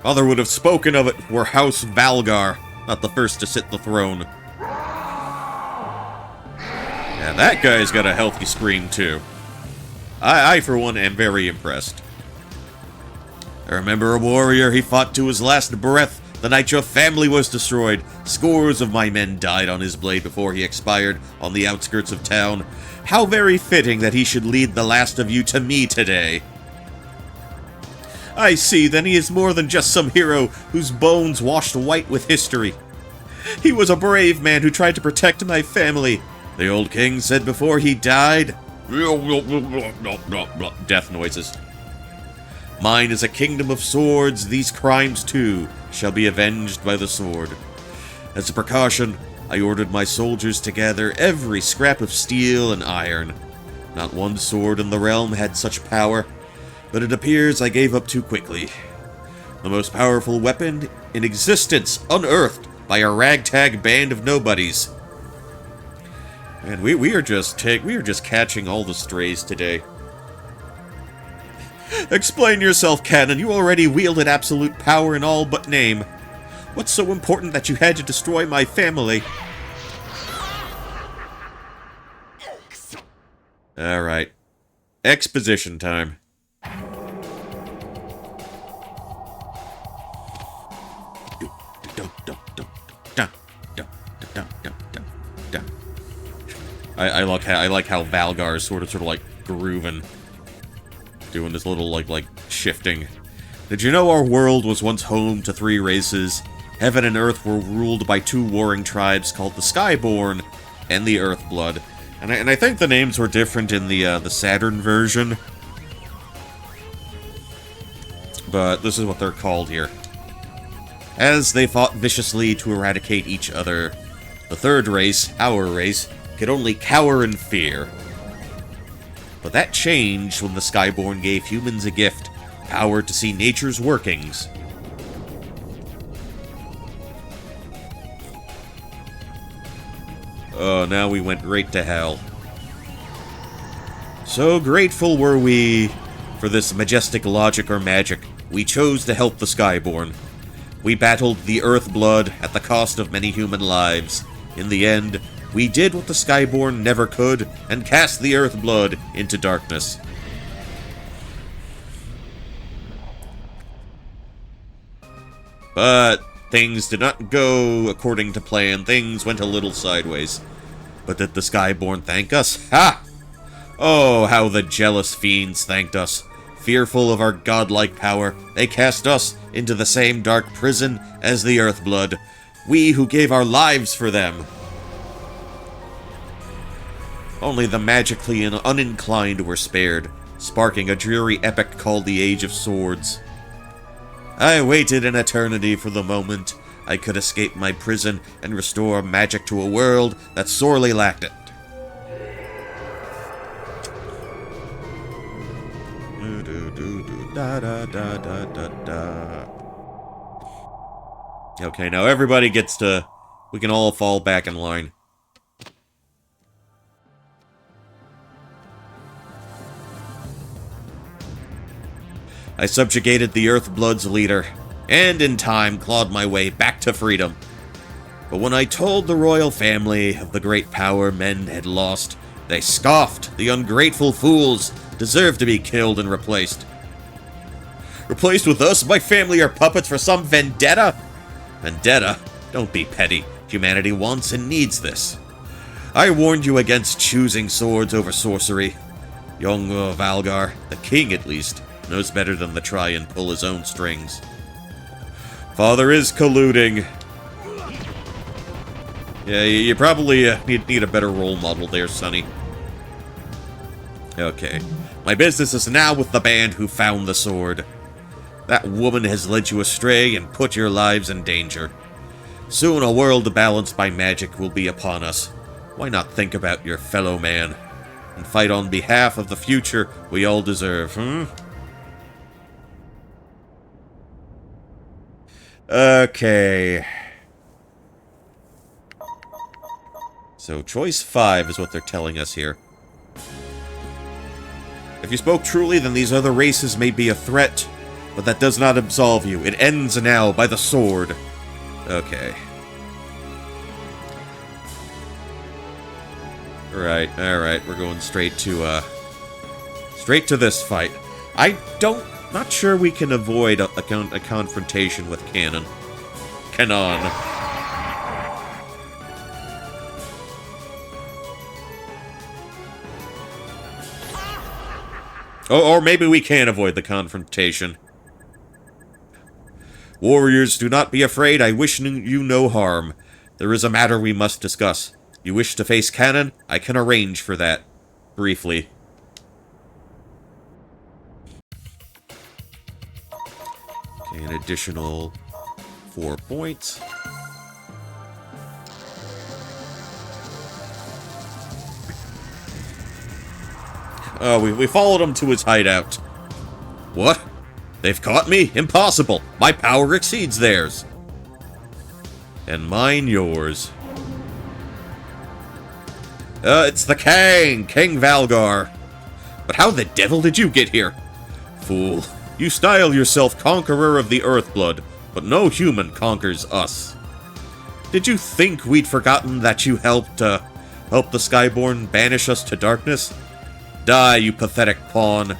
Mother would have spoken of it were House Valgar, not the first to sit the throne. Yeah, that guy's got a healthy scream, too. I, for one, am very impressed. I remember a warrior he fought to his last breath the night your family was destroyed. Scores of my men died on his blade before he expired on the outskirts of town. How very fitting that he should lead the last of you to me today. I see, then he is more than just some hero whose bones washed white with history. He was a brave man who tried to protect my family. The old king said before he died... Death noises. Mine is a kingdom of swords. These crimes, too, shall be avenged by the sword. As a precaution, I ordered my soldiers to gather every scrap of steel and iron. Not one sword in the realm had such power, but it appears I gave up too quickly. The most powerful weapon in existence, unearthed by a ragtag band of nobodies. And we are just catching all the strays today. Explain yourself, Canon. You already wielded absolute power in all but name. What's so important that you had to destroy my family? Alright. Exposition time. I like how Valgar is sort of like grooving, doing this little like shifting. Did you know our world was once home to 3 races? Heaven and Earth were ruled by 2 warring tribes called the Skyborn and the Earthblood, and I think the names were different in the Saturn version, but this is what they're called here. As they fought viciously to eradicate each other, the 3rd race, our race, could only cower in fear. But that changed when the Skyborn gave humans a gift, power to see nature's workings. Oh, now we went right to hell. So grateful were we for this majestic logic or magic, we chose to help the Skyborn. We battled the Earthblood at the cost of many human lives. In the end, we did what the Skyborn never could, and cast the Earthblood into darkness. But things did not go according to plan. Things went a little sideways. But did the Skyborn thank us? Ha! Oh, how the jealous fiends thanked us. Fearful of our godlike power, they cast us into the same dark prison as the Earthblood. We who gave our lives for them. Only the magically uninclined were spared, sparking a dreary epic called the Age of Swords. I waited an eternity for the moment I could escape my prison and restore magic to a world that sorely lacked it. Okay, now everybody gets to... We can all fall back in line. I subjugated the Earthblood's leader, and in time clawed my way back to freedom. But when I told the royal family of the great power men had lost, they scoffed, the ungrateful fools. deserve to be killed and replaced. Replaced with us? My family are puppets for some vendetta? Vendetta? Don't be petty. Humanity wants and needs this. I warned you against choosing swords over sorcery. Young Valgar, the king at least, knows better than to try and pull his own strings. Father is colluding. Yeah, you probably need a better role model there, Sonny. Okay. My business is now with the band who found the sword. That woman has led you astray and put your lives in danger. Soon a world balanced by magic will be upon us. Why not think about your fellow man and fight on behalf of the future we all deserve, Okay. So choice 5 is what they're telling us here. If you spoke truly, then these other races may be a threat, but that does not absolve you. It ends now by the sword. Okay. Alright, we're going straight to this fight. Not sure we can avoid a confrontation with Canon. Or maybe we can avoid the confrontation. Warriors, do not be afraid. I wish you no harm. There is a matter we must discuss. You wish to face Canon? I can arrange for that. Briefly. Okay, an additional 4 points. Oh, we followed him to his hideout. What? They've caught me? Impossible! My power exceeds theirs. And mine yours. It's the King Valgar. But how the devil did you get here? Fool, you style yourself conqueror of the Earthblood, but no human conquers us. Did you think we'd forgotten that you helped the Skyborn banish us to darkness? Die, you pathetic pawn.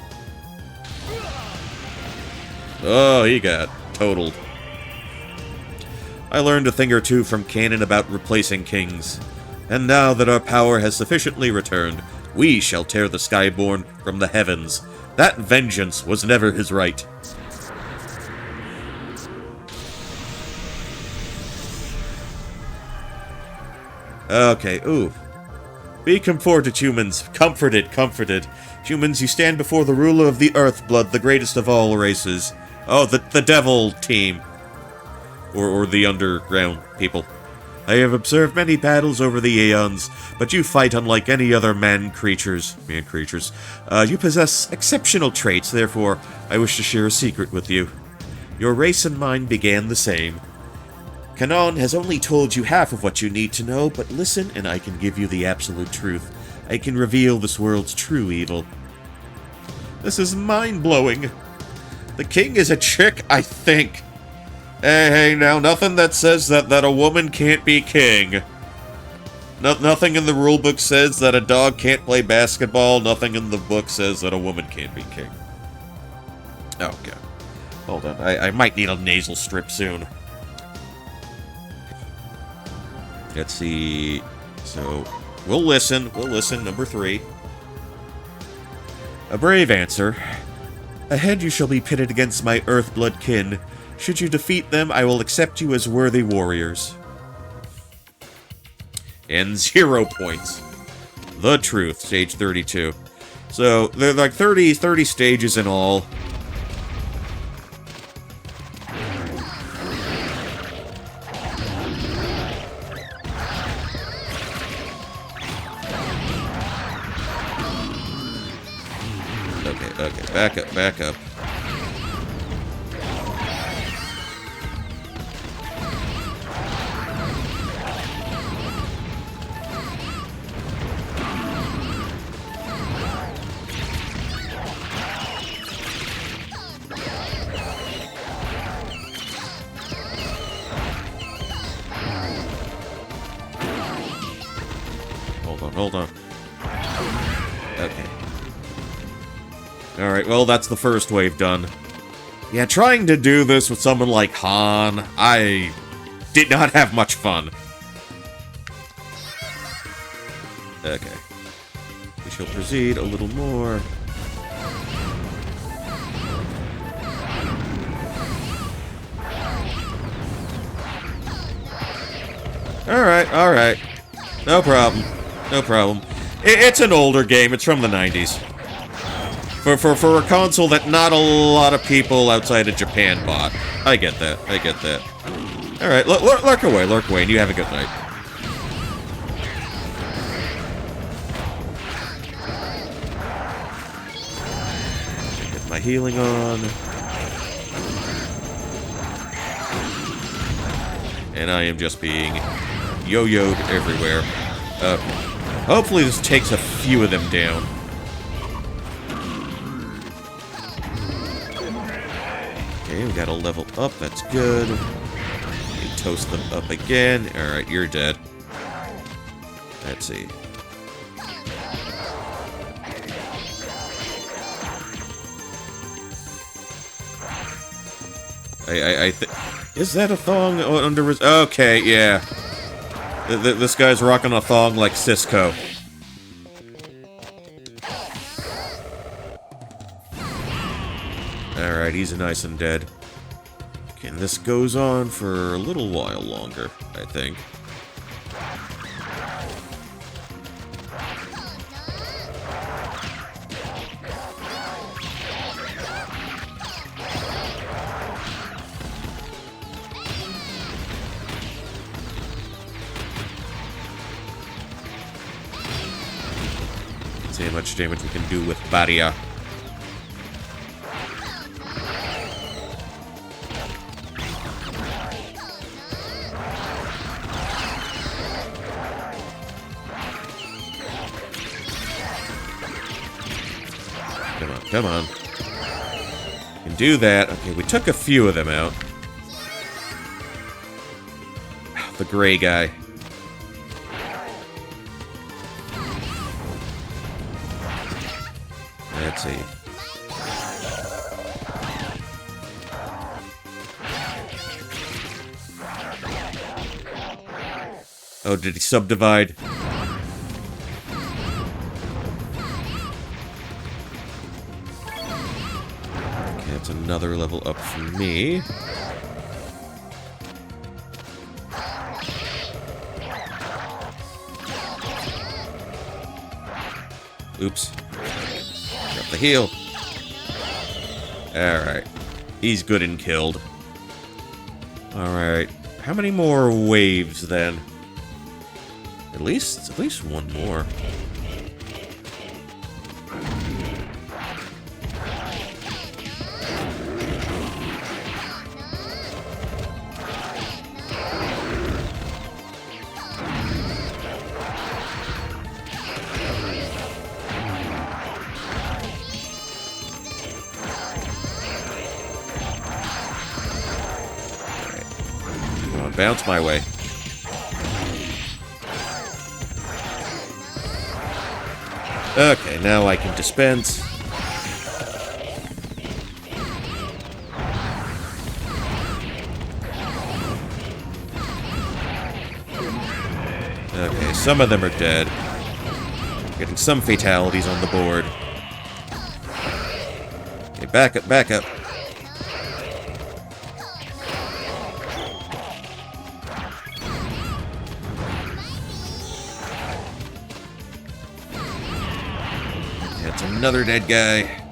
Oh, he got totaled. I learned a thing or two from Canon about replacing kings. And now that our power has sufficiently returned, we shall tear the Skyborn from the heavens. That vengeance was never his right. Okay, ooh. Be comforted, humans. Comforted. Humans, you stand before the ruler of the Earthblood, the greatest of all races. Oh, the devil team. Or the underground people. I have observed many battles over the aeons, but you fight unlike any other man creatures. You possess exceptional traits, therefore I wish to share a secret with you. Your race and mine began the same. Canon has only told you half of what you need to know, but listen and I can give you the absolute truth. I can reveal this world's true evil. This is mind-blowing. The king is a chick, I think. Hey, now, nothing that says that a woman can't be king. Nothing in the rulebook says that a dog can't play basketball. Nothing in the book says that a woman can't be king. Oh, God. Hold on. I might need a nasal strip soon. Let's see. So, we'll listen. Number 3. A brave answer. Ahead you shall be pitted against my Earthblood kin. Should you defeat them, I will accept you as worthy warriors. And 0 points. The Truth, stage 32. So, there are like 30 stages in all. Okay, back up. Hold on. Okay. Alright, well, that's the first wave done. Yeah, trying to do this with someone like Han, I did not have much fun. Okay. We shall proceed a little more. Alright. No problem. No problem. It's an older game. It's from the 90s. For a console that not a lot of people outside of Japan bought. I get that. Alright, lurk away, and you have a good night. Get my healing on. And I am just being yo-yoed everywhere. Hopefully this takes a few of them down. Okay, we gotta level up, that's good. We toast them up again. Alright, you're dead. Let's see. I think... Is that a thong under his... Okay, yeah. This guy's rocking a thong like Cisco. Alright, he's nice and dead. Okay, and this goes on for a little while longer, I think. See how much damage we can do with Barrier. Come on. We can do that. Okay, we took a few of them out. The gray guy. Let's see. Oh, did he subdivide? Okay, that's another level up for me. Oops. Got the heal. Alright. He's good and killed. Alright. How many more waves, then? At least one more. Bounce my way. Okay, now I can dispense. Okay, some of them are dead. Getting some fatalities on the board. Okay, back up, back up. That's another dead guy.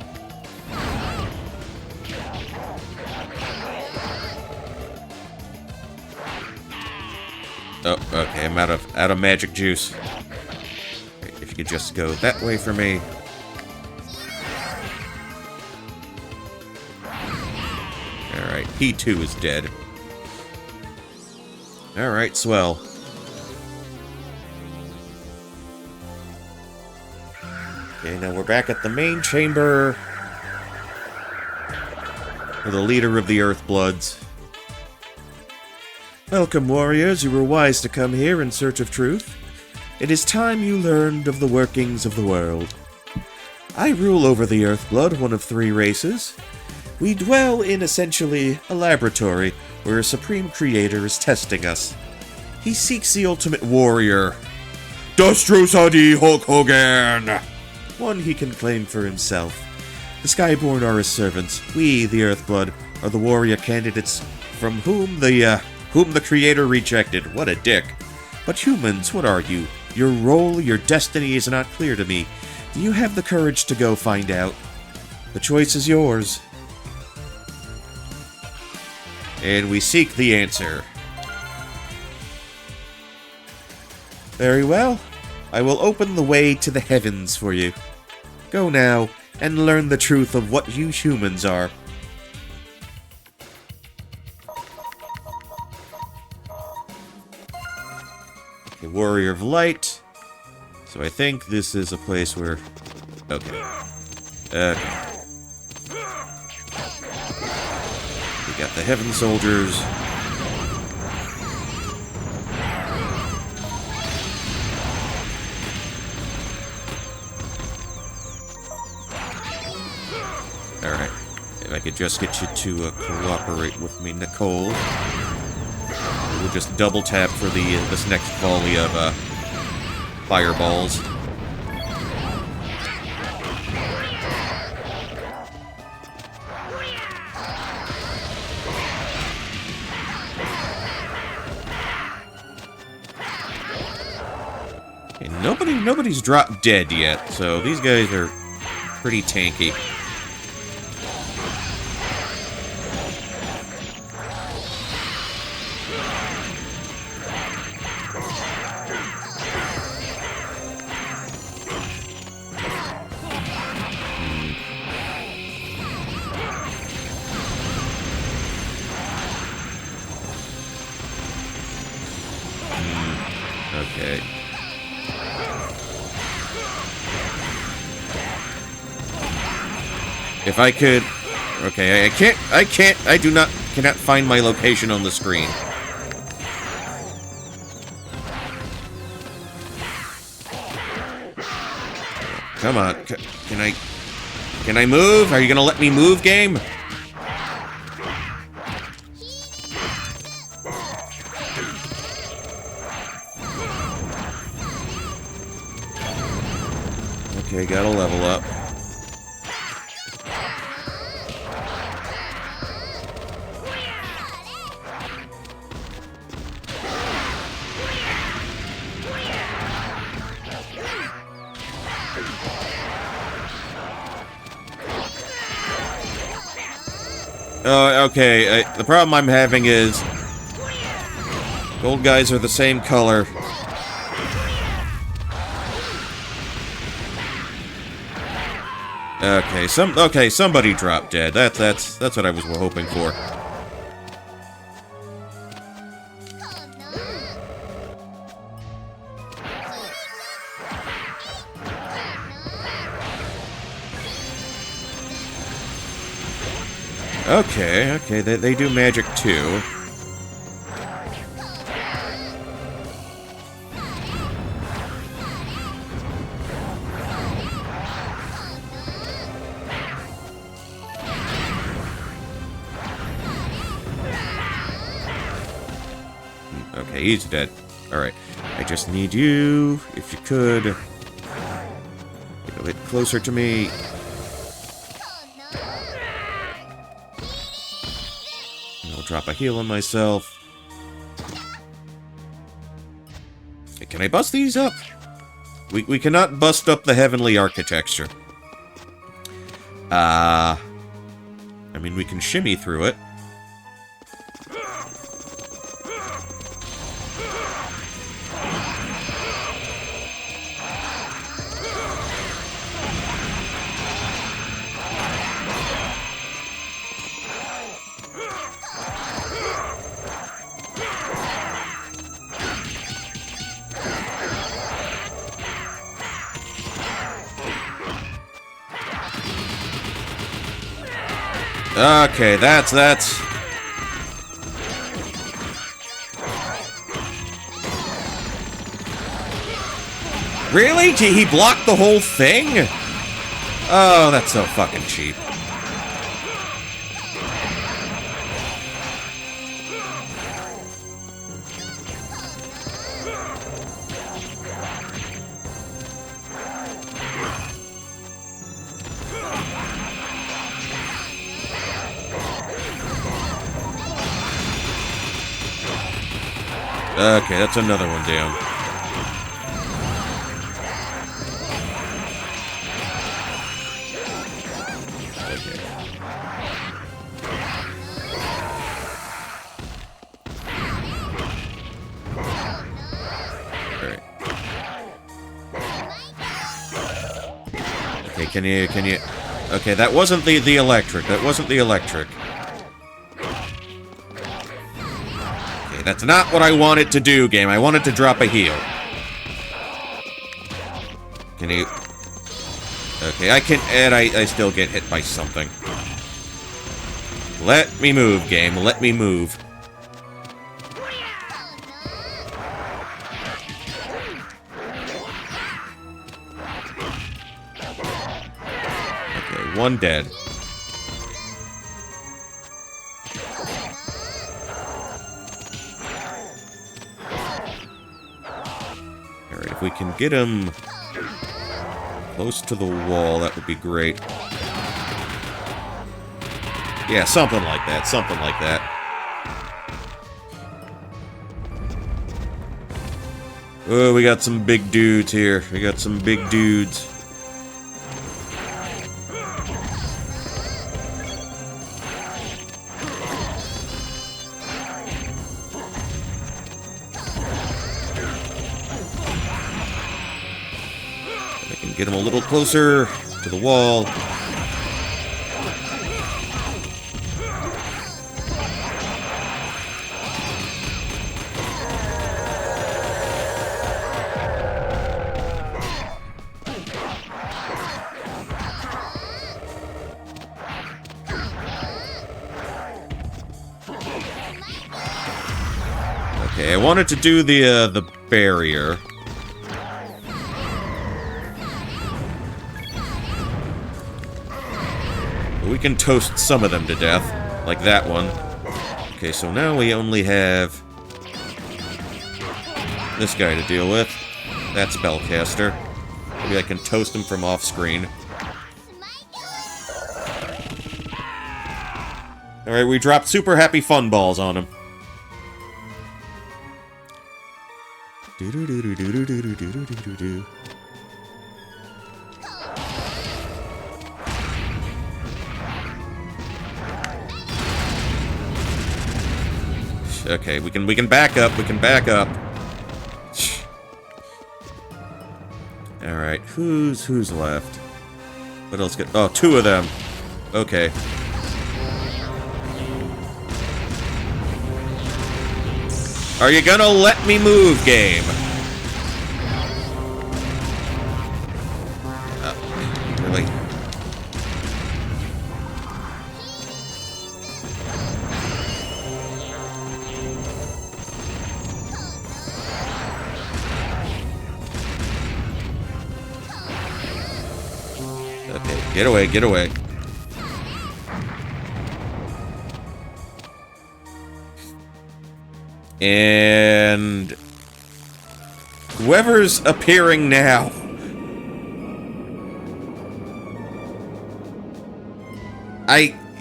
Oh, okay, I'm out of magic juice. If you could just go that way for me. Alright, he too is dead. Alright, swell. Okay, now we're back at the main chamber for the leader of the Earthbloods. Welcome, warriors. You were wise to come here in search of truth. It is time you learned of the workings of the world. I rule over the Earthblood, one of 3 races. We dwell in, essentially, a laboratory where a supreme creator is testing us. He seeks the ultimate warrior. Destrusadi Hulk Hogan! One he can claim for himself. The Skyborn are his servants. We, the Earthblood, are the warrior candidates from whom the creator rejected. What a dick. But humans, what are you? Your role, your destiny is not clear to me. Do you have the courage to go find out? The choice is yours. And we seek the answer. Very well. I will open the way to the heavens for you. Go now, and learn the truth of what you humans are. Okay, Warrior of Light. So I think this is a place where... Okay. Okay. We got the Heaven Soldiers. Alright. If I could just get you to cooperate with me, Nicole. We'll just double tap for this next volley of fireballs. Okay, nobody's dropped dead yet, so these guys are pretty tanky. Okay. If I could... Okay, I cannot find my location on the screen. Come on, can I move? Are you gonna let me move, game? Okay, gotta level up. Okay, the problem I'm having is... Gold guys are the same color. Okay, somebody dropped dead. That's what I was hoping for. Okay, they do magic too. Okay, he's dead. Alright. I just need you, if you could, get a bit closer to me. I'll drop a heal on myself. Hey, can I bust these up? We cannot bust up the heavenly architecture. I mean, we can shimmy through it. Okay, that's... Really? He blocked the whole thing? Oh, that's so fucking cheap. Okay, that's another one down. Okay. Alright. Okay, can you... Okay, that wasn't the electric. That wasn't the electric. That's not what I wanted to do, game. I wanted to drop a heal. Can you... Okay, I can... And I still get hit by something. Let me move, game. Let me move. Okay, one dead. If we can get him close to the wall, that would be great. Yeah, something like that. Something like that. Oh, we got some big dudes here. We got some big dudes. Get him a little closer to the wall. Okay, I wanted to do the barrier. We can toast some of them to death, like that one. Okay, so now we only have this guy to deal with. That's Spellcaster. Maybe I can toast him from off-screen. Alright, we dropped Super Happy Fun Balls on him. Do-do-do-do-do-do-do-do-do-do-do. Okay, we can back up. We can back up. All right, who's left? What else? Oh, two of them. Okay. Are you gonna let me move, game? Really? Okay, get away, get away. And whoever's appearing now.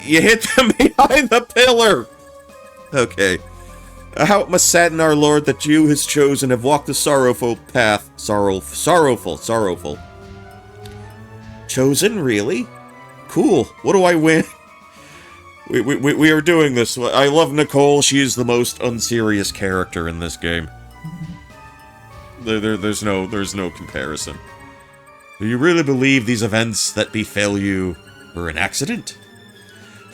You hit them behind the pillar. Okay. How it must sadden our Lord that you, his chosen, have walked the sorrowful path. Sorrowful. Chosen, really? Cool. What do I win? We are doing this. I love Nicole. She is the most unserious character in this game. There's no comparison. Do you really believe these events that befell you were an accident?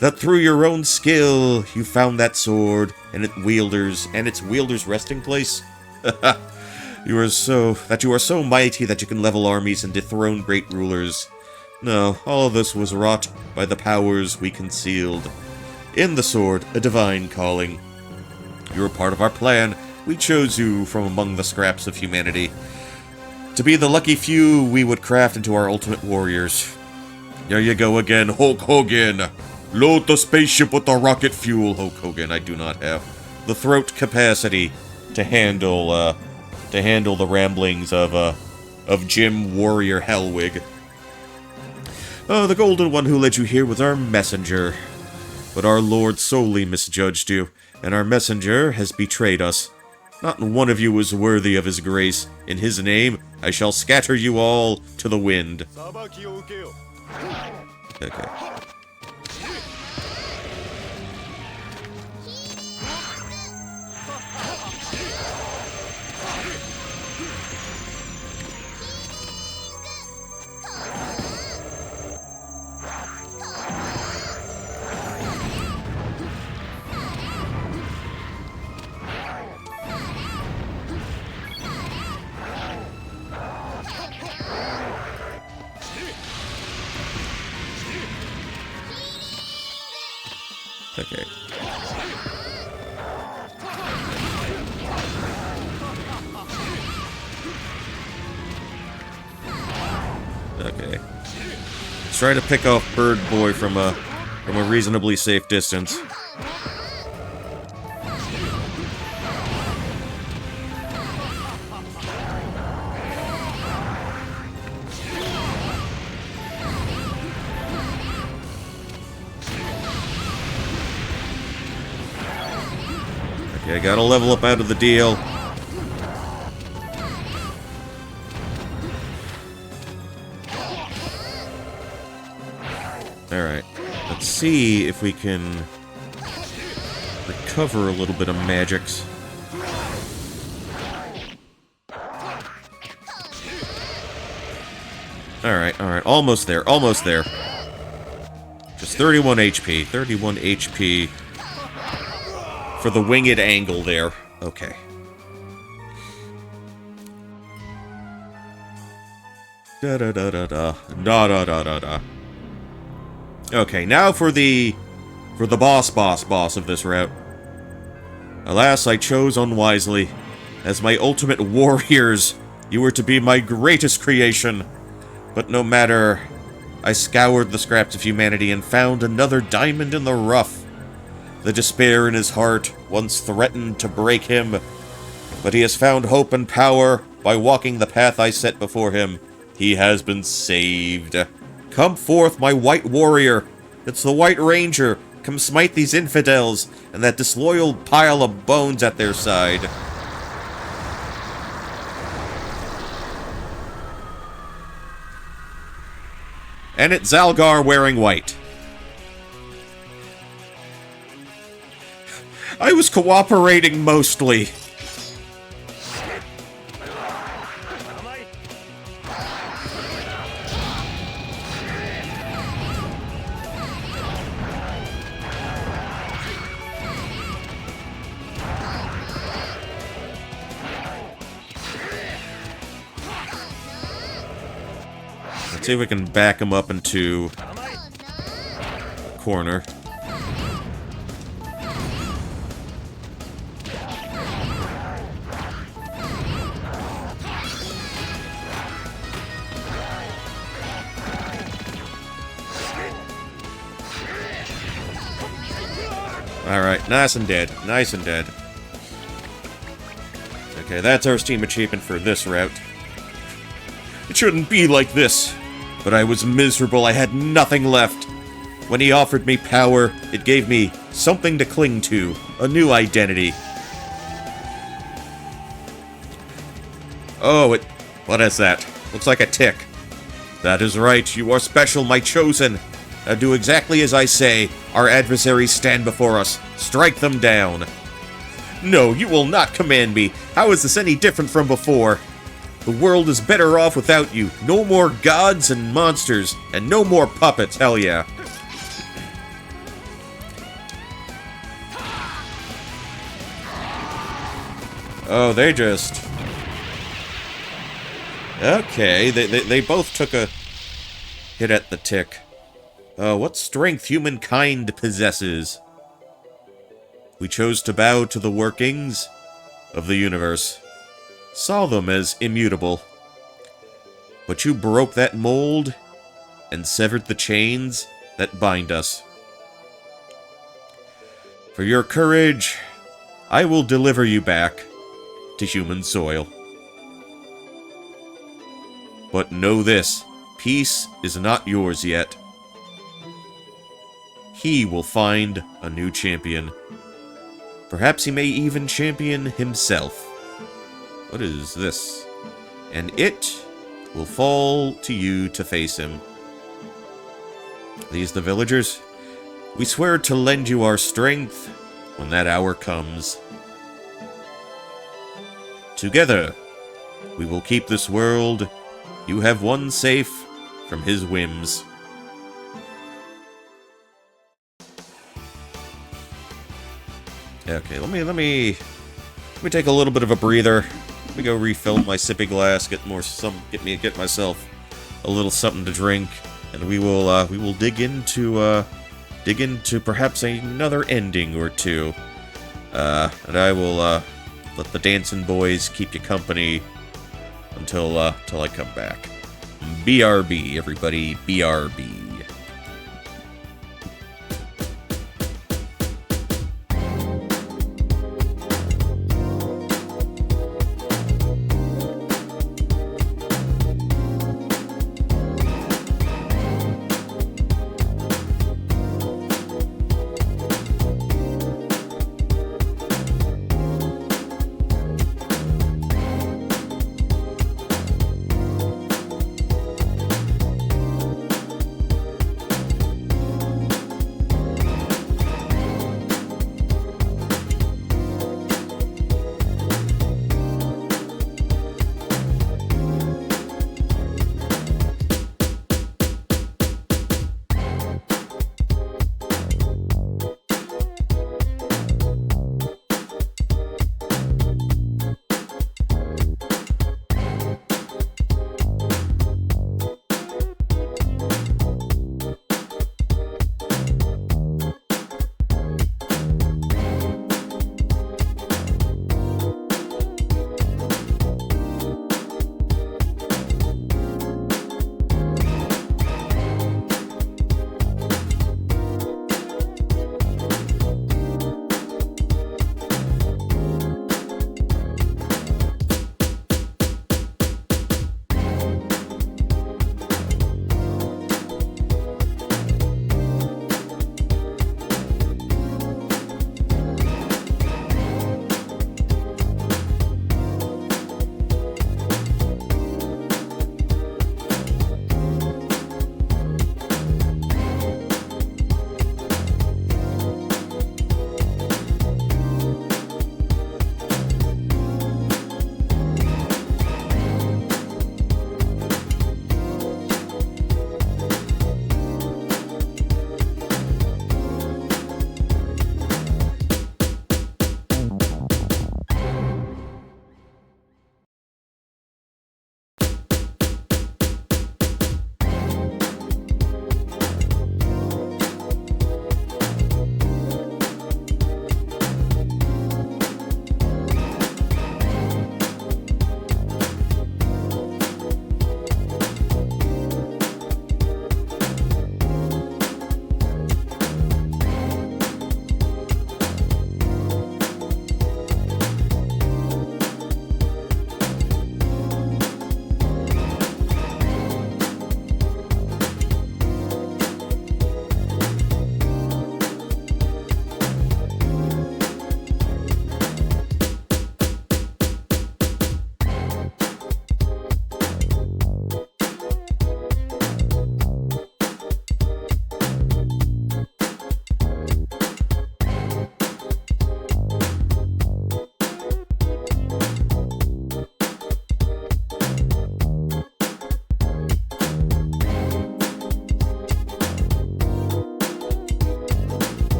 That through your own skill you found that sword and its wielder's resting place? You are so mighty that you can level armies and dethrone great rulers. No, all of this was wrought by the powers we concealed. In the sword, a divine calling. You were part of our plan. We chose you from among the scraps of humanity. To be the lucky few we would craft into our ultimate warriors. There you go again, Hulk Hogan. Load the spaceship with the rocket fuel, Hulk Hogan. I do not have the throat capacity to handle the ramblings of Jim Warrior Hellwig. Oh, the golden one who led you here was our messenger. But our Lord solely misjudged you, and our messenger has betrayed us. Not one of you is worthy of his grace. In his name, I shall scatter you all to the wind. Okay. Okay. Okay. Let's try to pick off Bird Boy from a reasonably safe distance. Okay, gotta level up out of the deal. Alright, let's see if we can recover a little bit of magics. Alright, almost there, almost there. Just 31 HP, 31 HP for the winged angle there. Okay. Da-da-da-da-da. Da-da-da-da-da. Okay, now for the boss of this route. Alas, I chose unwisely. As my ultimate warriors, you were to be my greatest creation. But no matter, I scoured the scraps of humanity and found another diamond in the rough. The despair in his heart once threatened to break him, but he has found hope and power by walking the path I set before him. He has been saved. Come forth, my white warrior. It's the White Ranger. Come smite these infidels and that disloyal pile of bones at their side. And it's Zalgar wearing white. I was cooperating mostly. Let's see if we can back him up into a corner. Alright, nice and dead. Nice and dead. Okay, that's our Steam achievement for this route. It shouldn't be like this. But I was miserable. I had nothing left. When he offered me power, it gave me something to cling to. A new identity. Oh, what is that? Looks like a tick. That is right. You are special, my chosen. Now do exactly as I say. Our adversaries stand before us. Strike them down. No, you will not command me. How is this any different from before? The world is better off without you. No more gods and monsters, and no more puppets, hell yeah. Oh, they just... Okay, they both took a hit at the tick. What strength humankind possesses? We chose to bow to the workings of the universe. Saw them as immutable. But you broke that mold and severed the chains that bind us. For your courage, I will deliver you back to human soil. But know this, peace is not yours yet. He will find a new champion. Perhaps he may even champion himself. What is this? And it will fall to you to face him. These the villagers? We swear to lend you our strength when that hour comes. Together, we will keep this world you have won safe from his whims. Okay, let me take a little bit of a breather. Let me go refill my sippy glass, get myself a little something to drink, and we will dig into perhaps another ending or two. And I will let the dancing boys keep you company until I come back. BRB, everybody, BRB.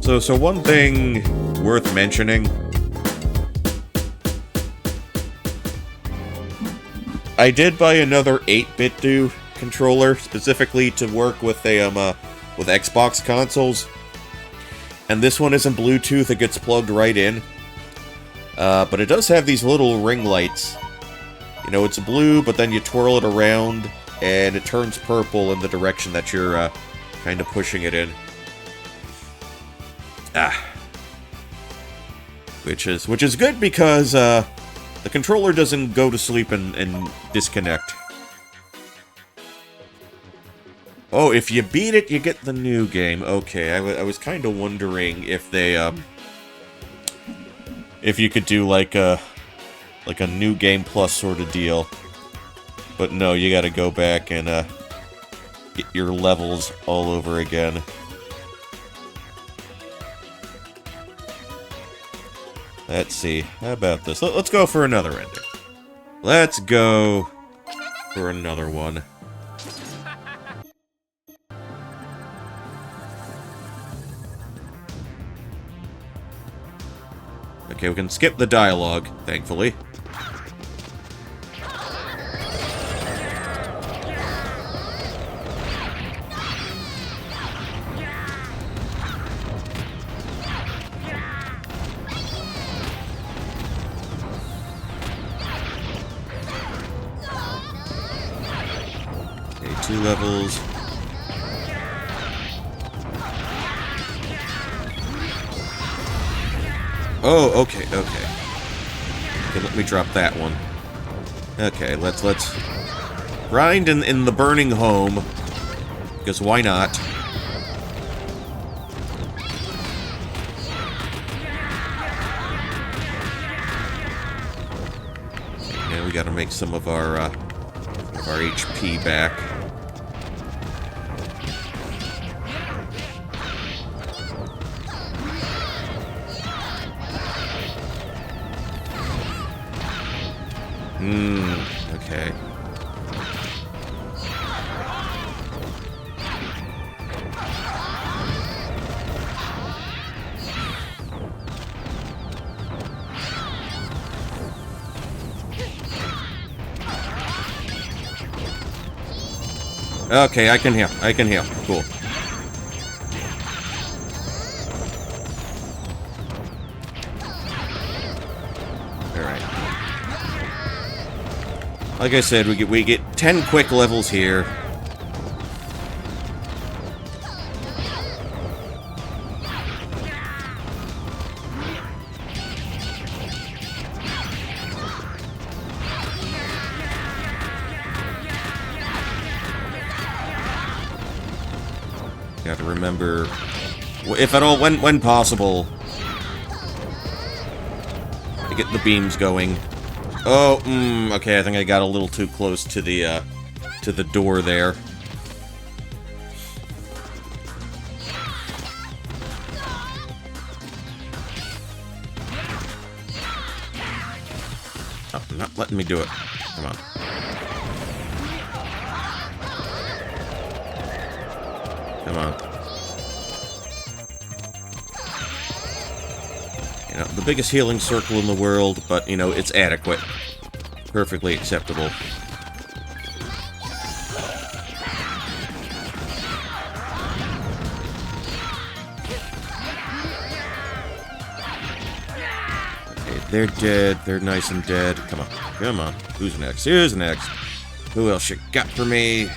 So one thing worth mentioning, I did buy another 8-bit controller specifically to work with with Xbox consoles, and this one isn't Bluetooth; it gets plugged right in. But it does have these little ring lights. You know, it's blue, but then you twirl it around, and it turns purple in the direction that you're kind of pushing it in. Which is good because the controller doesn't go to sleep and disconnect. Oh, if you beat it, you get the new game. Okay, I was kind of wondering if they if you could do like a new game plus sort of deal. But no, you gotta go back and get your levels all over again. Let's see. How about this? Let's go for another ending. Let's go for another one. Okay, we can skip the dialogue, thankfully. Okay, 2 levels. Oh, okay. Okay, let me drop that one. Okay, let's grind in the burning home, because why not? Yeah, we gotta make some of our HP back. Okay. Okay, I can heal. Cool. Like I said, we get 10 quick levels here. Got to remember, if at all, when possible, to get the beams going. Oh, okay, I think I got a little too close to the door there. Oh, not letting me do it. Come on. Come on. You know, the biggest healing circle in the world, but, you know, it's adequate. Perfectly acceptable. Okay, they're dead. They're nice and dead. Come on. Come on. Who's next? Who's next? Who else you got for me?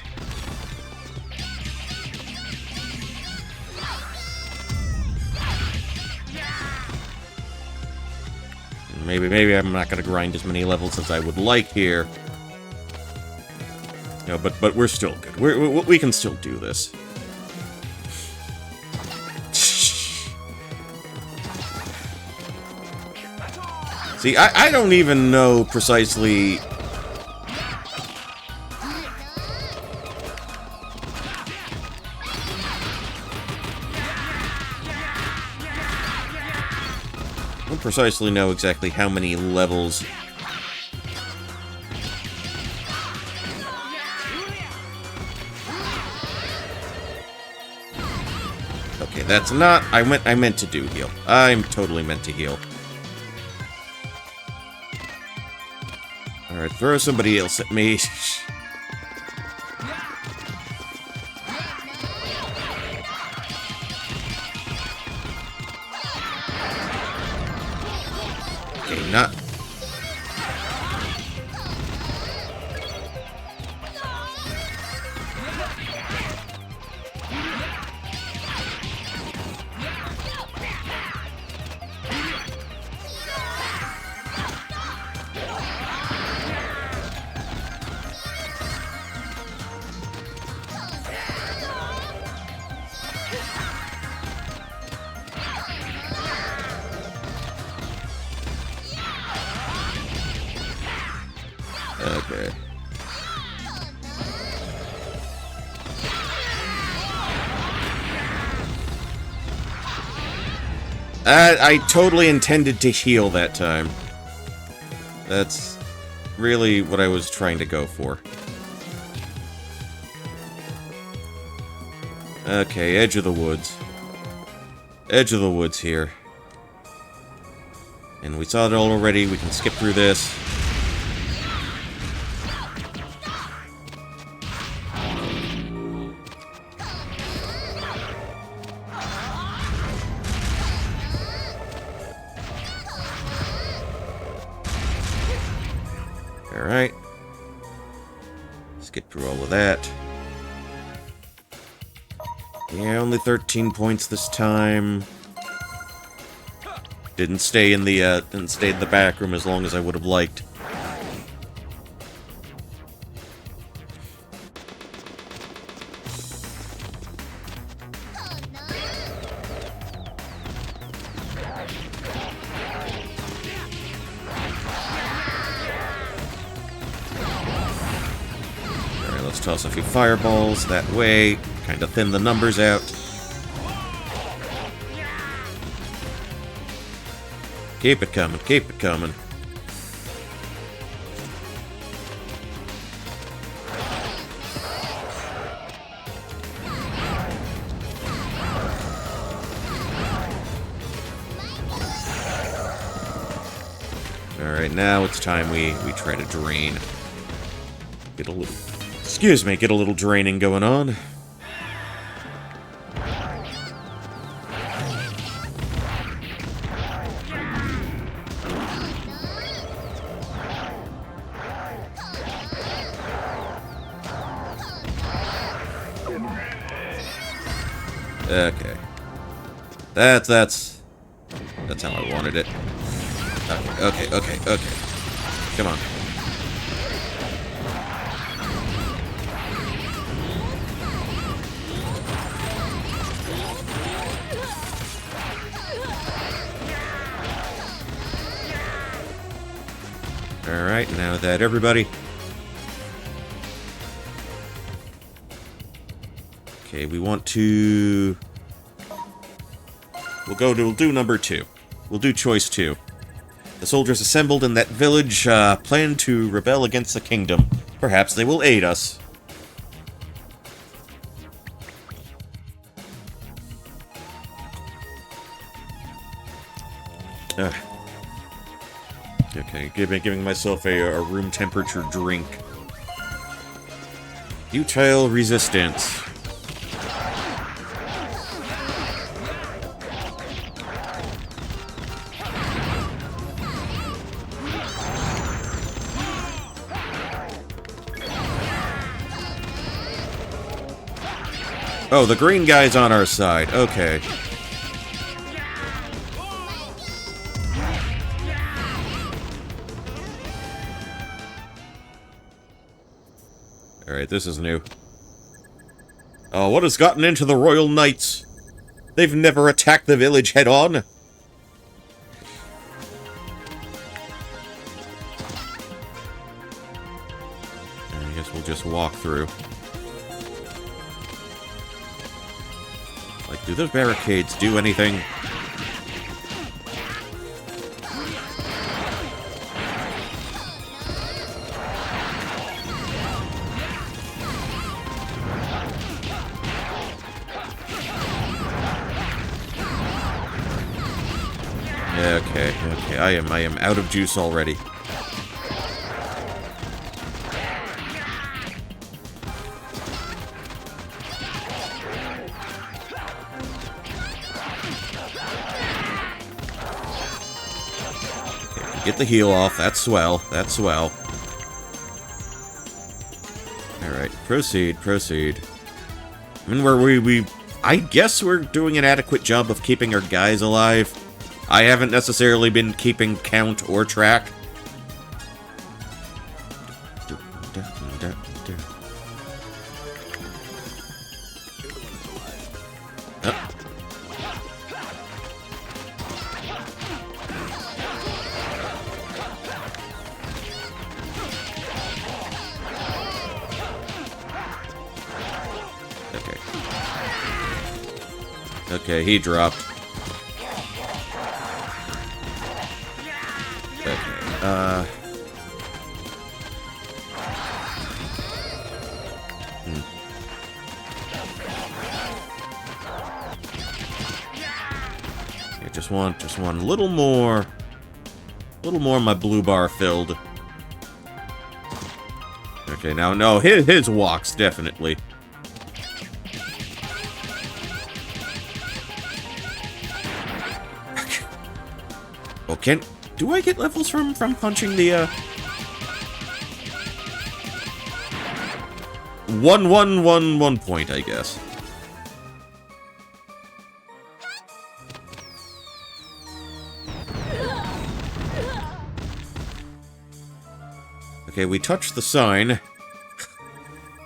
Maybe I'm not going to grind as many levels as I would like here. You know, but we're still good. We can still do this. See, I don't even know precisely... I don't precisely know exactly how many levels... Okay, that's not... I meant to do heal. I'm totally meant to heal. Alright, throw somebody else at me. Okay, not... Okay. I totally intended to heal that time. That's really what I was trying to go for. Okay, edge of the woods. Edge of the woods here. And we saw it all already, we can skip through this. Alright. Let's get through all of that. Yeah, only 13 points this time. Didn't stay in the back room as long as I would have liked. Let's toss a few fireballs that way, kind of thin the numbers out. Keep it coming, keep it coming. Alright, now it's time we try to drain. Get a little... Excuse me, get a little draining going on. Okay. That's how I wanted it. Okay. Come on. Alright, now that everybody... Okay, we want to... We'll do number 2. We'll do choice 2. The soldiers assembled in that village plan to rebel against the kingdom. Perhaps they will aid us. Okay, giving myself a room temperature drink. Futile resistance. Oh, the green guy's on our side. Okay. Alright, this is new. Oh, what has gotten into the Royal Knights? They've never attacked the village head-on. I guess we'll just walk through. Like, do those barricades do anything? Okay, okay, I am out of juice already. Okay, get the heal off, that's swell, that's swell. Alright, proceed, proceed. I mean, I guess we're doing an adequate job of keeping our guys alive. I haven't necessarily been keeping count or track. Oh. Okay. Okay, he dropped. I just want a little more of my blue bar filled. Okay, now, no, his walks, definitely. Oh, do I get levels from punching the, one point, I guess. Okay, we touched the sign.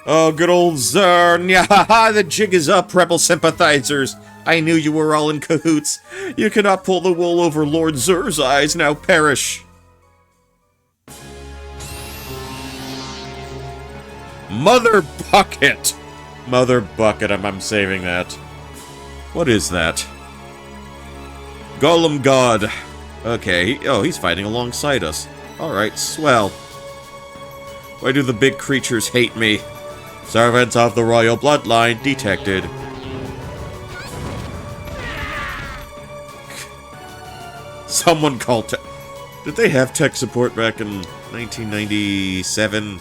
Oh, good old Zern! Yeah, the jig is up, rebel sympathizers! I knew you were all in cahoots. You cannot pull the wool over Lord Zer's eyes, now perish. Mother Bucket! Mother Bucket, I'm saving that. What is that? Golem God. Okay, he's fighting alongside us. Alright, swell. Why do the big creatures hate me? Servants of the royal bloodline detected. Someone called tech. Did they have tech support back in 1997?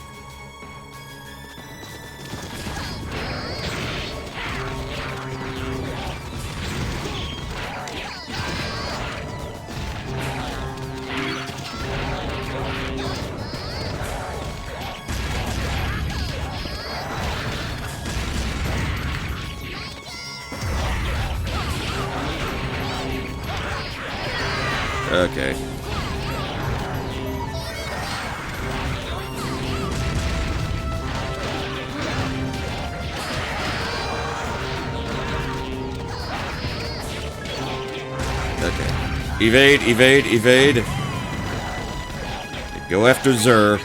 Okay. Okay. Evade, evade, evade. Go after Zer.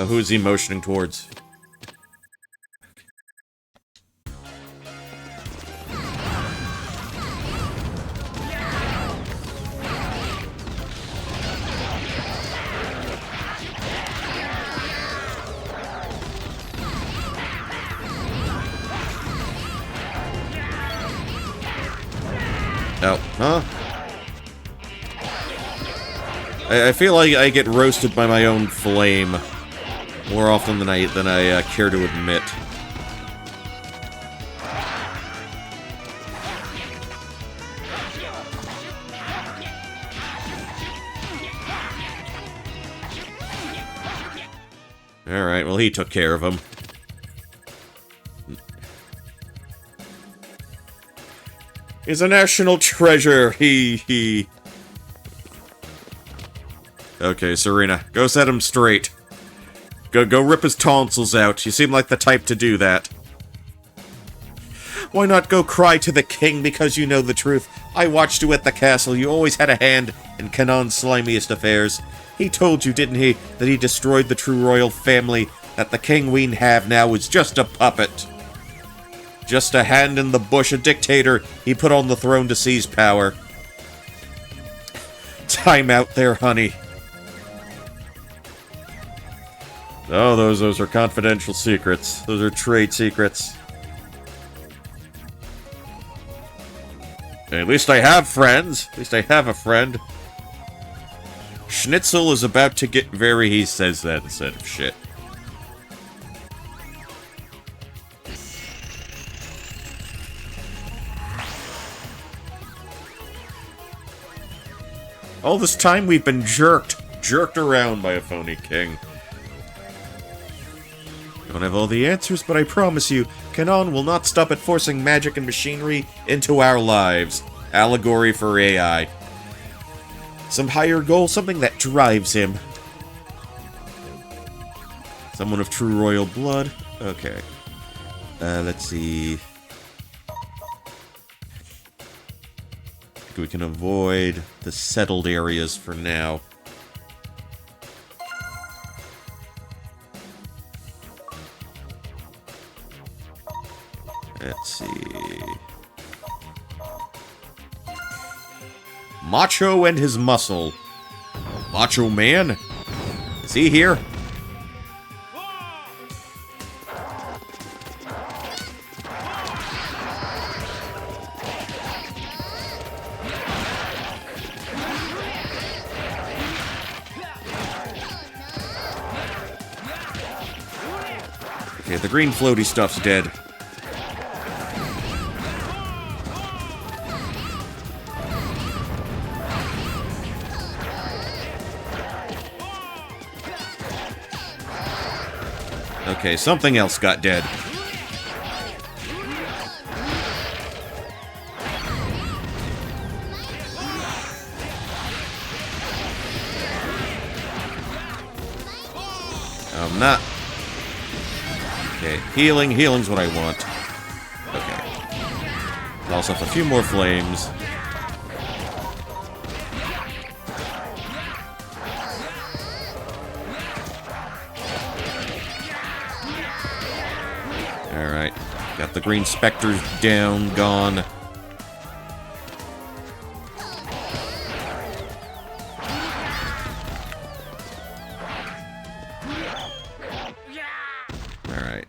Who's he motioning towards? Oh, huh? I feel like I get roasted by my own flame more often than I care to admit. Alright, well, he took care of him. He's a national treasure, he. Okay, Serena, go set him straight. Go rip his tonsils out. You seem like the type to do that. Why not go cry to the king because you know the truth? I watched you at the castle. You always had a hand in Kanon's slimiest affairs. He told you, didn't he, that he destroyed the true royal family, that the king we have now is just a puppet. Just a hand in the bush, a dictator he put on the throne to seize power. Time out there, honey. Oh, those are confidential secrets. Those are trade secrets. At least I have friends. At least I have a friend. Schnitzel is about to get very... He says that instead of shit. All this time we've been jerked around by a phony king. I don't have all the answers, but I promise you, Kanon will not stop at forcing magic and machinery into our lives. Allegory for AI. Some higher goal, something that drives him. Someone of true royal blood. Okay. Let's see. We can avoid the settled areas for now. Let's see. Macho and his muscle. Macho Man? Is he here? Okay, the green floaty stuff's dead. Okay, something else got dead. I'm not... Okay, healing's what I want. Okay. Also have a few more flames. Alright. Got the green specters down, gone. Alright.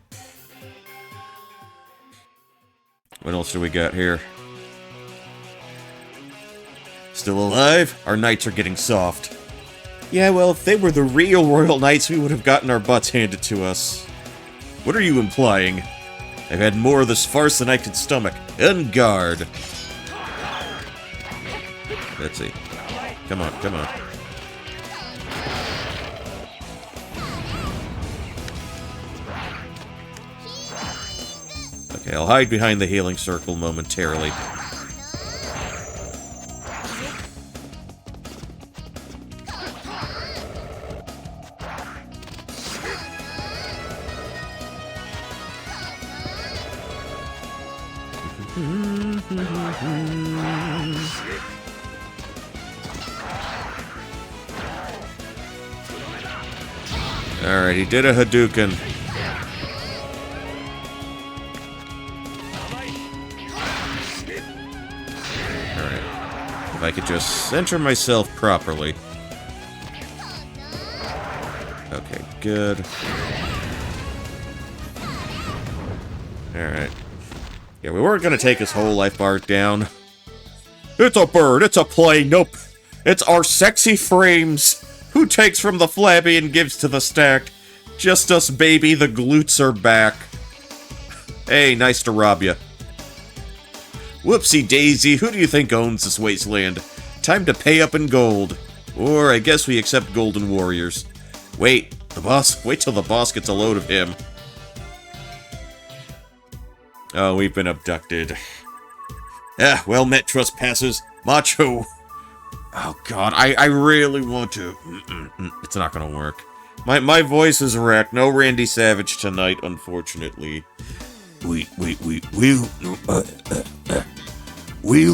What else do we got here? Still alive? Our knights are getting soft. Yeah, well, if they were the real royal knights, we would have gotten our butts handed to us. What are you implying? I've had more of this farce than I can stomach. En garde. Let's see. Come on, come on. Okay, I'll hide behind the healing circle momentarily. Alright, he did a Hadouken. Alright. If I could just center myself properly. Okay, good. Alright. Yeah, we weren't gonna take his whole life bar down. It's a bird, it's a plane, nope. It's our sexy frames. Who takes from the flabby and gives to the stacked? Just us, baby, the glutes are back. Hey, nice to rob ya. Whoopsie daisy, who do you think owns this wasteland? Time to pay up in gold. Or I guess we accept golden warriors. Wait, the boss? Wait till the boss gets a load of him. Oh, we've been abducted. Ah, well met, trespassers. Macho. Oh god, I really want to. It's not gonna work. My voice is wrecked. No Randy Savage tonight, unfortunately. Well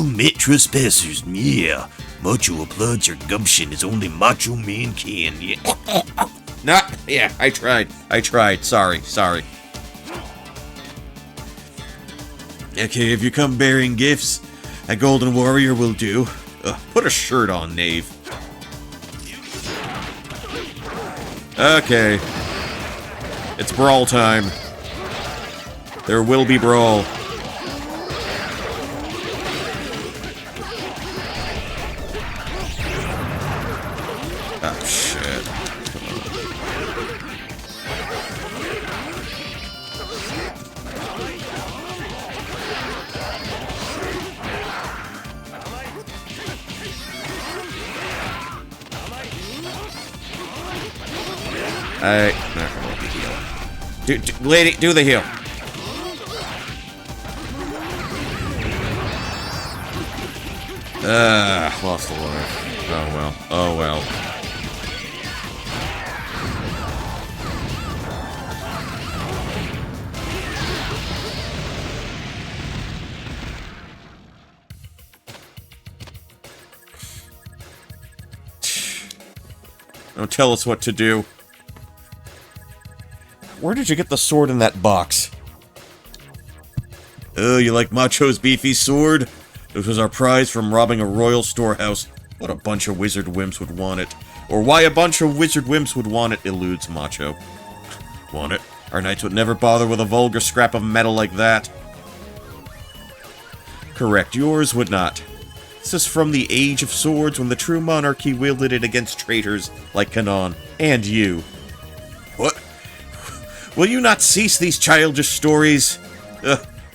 met, trespassers. Yeah, Macho applauds your gumption as only Macho Man can. Yeah. Yeah, I tried. Sorry. Okay, if you come bearing gifts, a golden warrior will do. Put a shirt on, knave. Okay. It's brawl time. There will be brawl. Oh, shit. Lady, do the heal. Lost a life. Oh well. Oh well. Don't tell us what to do. Where did you get the sword in that box? Oh, you like Macho's beefy sword? This was our prize from robbing a royal storehouse. What a bunch of wizard wimps would want it. Or why a bunch of wizard wimps would want it, eludes Macho. Want it? Our knights would never bother with a vulgar scrap of metal like that. Correct, yours would not. This is from the Age of Swords when the true monarchy wielded it against traitors like Kanan, and you. What? Will you not cease these childish stories?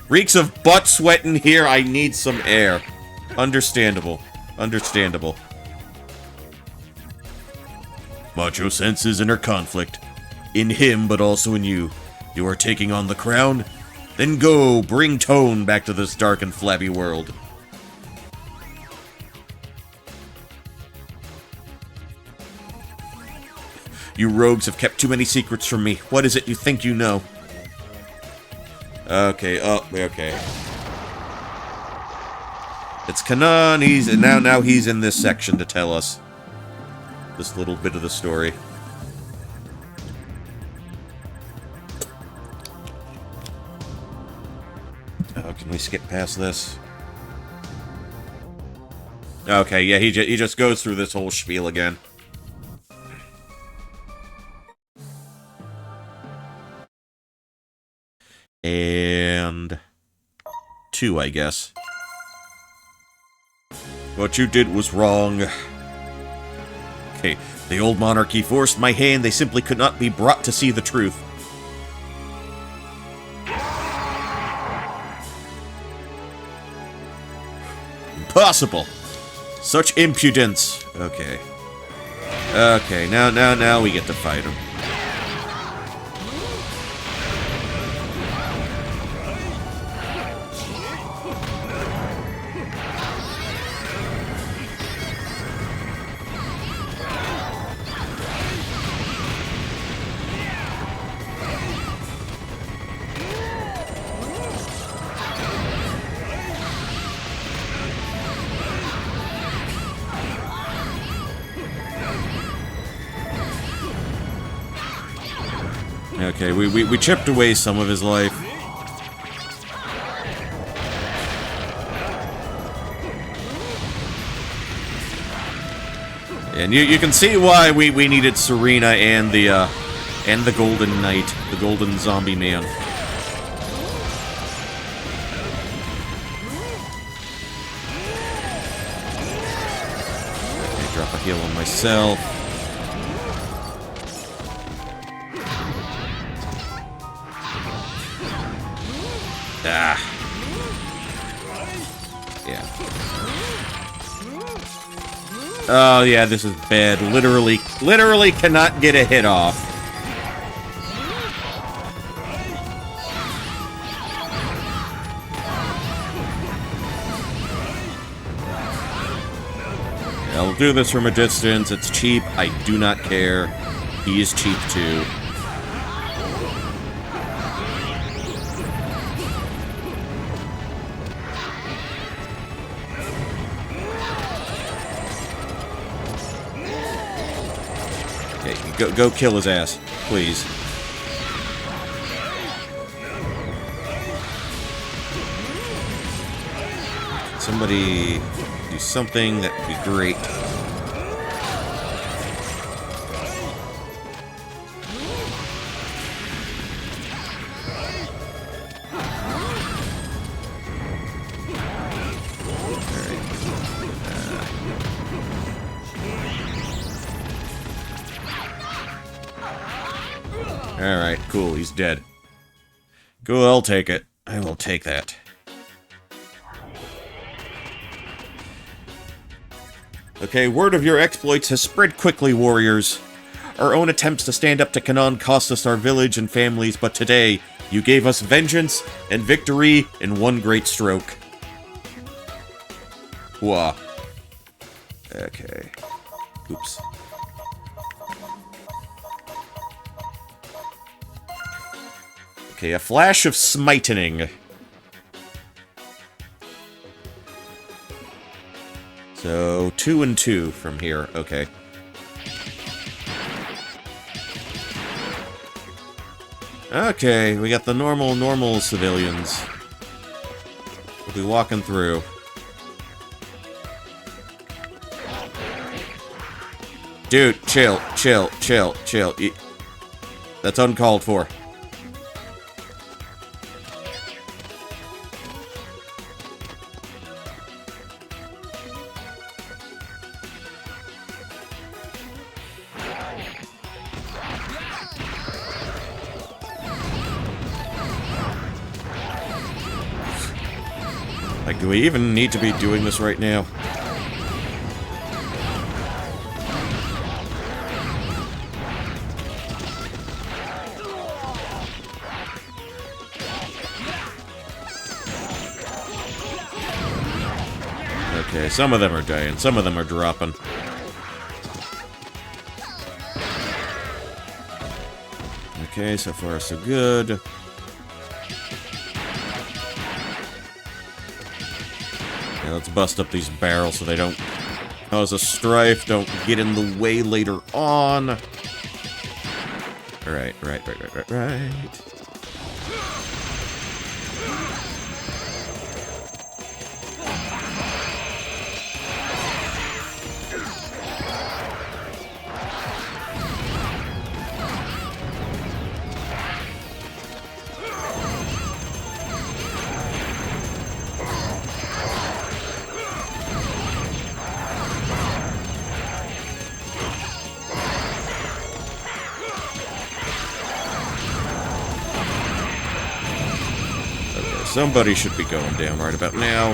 Reeks of butt sweat in here, I need some air. Understandable. Understandable. Macho senses inner conflict. In him, but also in you. You are taking on the crown? Then go, bring tone back to this dark and flabby world. You rogues have kept too many secrets from me. What is it you think you know? Okay, okay. It's Kanan, now he's in this section to tell us this little bit of the story. Oh, can we skip past this? Okay, yeah, he just goes through this whole spiel again. And 2, I guess. What you did was wrong. Okay, the old monarchy forced my hand. They simply could not be brought to see the truth. Impossible! Such impudence! Okay. Okay, now we get to fight him. Okay, we chipped away some of his life. And you can see why we needed Serena and the Golden Knight, the Golden Zombie Man. Okay, drop a heal on myself. Ah. Yeah. Oh, yeah, this is bad. Literally cannot get a hit off. I'll do this from a distance. It's cheap. I do not care. He is cheap, too. Go kill his ass, please. Somebody do something, that would be great. Alright, cool, he's dead. Cool, I'll take it. I will take that. Okay, word of your exploits has spread quickly, warriors. Our own attempts to stand up to Kanan cost us our village and families, but today, you gave us vengeance and victory in one great stroke. Wah. Okay. Oops. Okay, a flash of smitening. So, 2 and 2 from here. Okay. Okay, we got the normal civilians. We'll be walking through. Dude, chill. That's uncalled for. Like, do we even need to be doing this right now? Okay, some of them are dying, some of them are dropping. Okay, so far so good. Yeah, let's bust up these barrels so they don't cause a strife, don't get in the way later on. Right. Somebody should be going down right about now.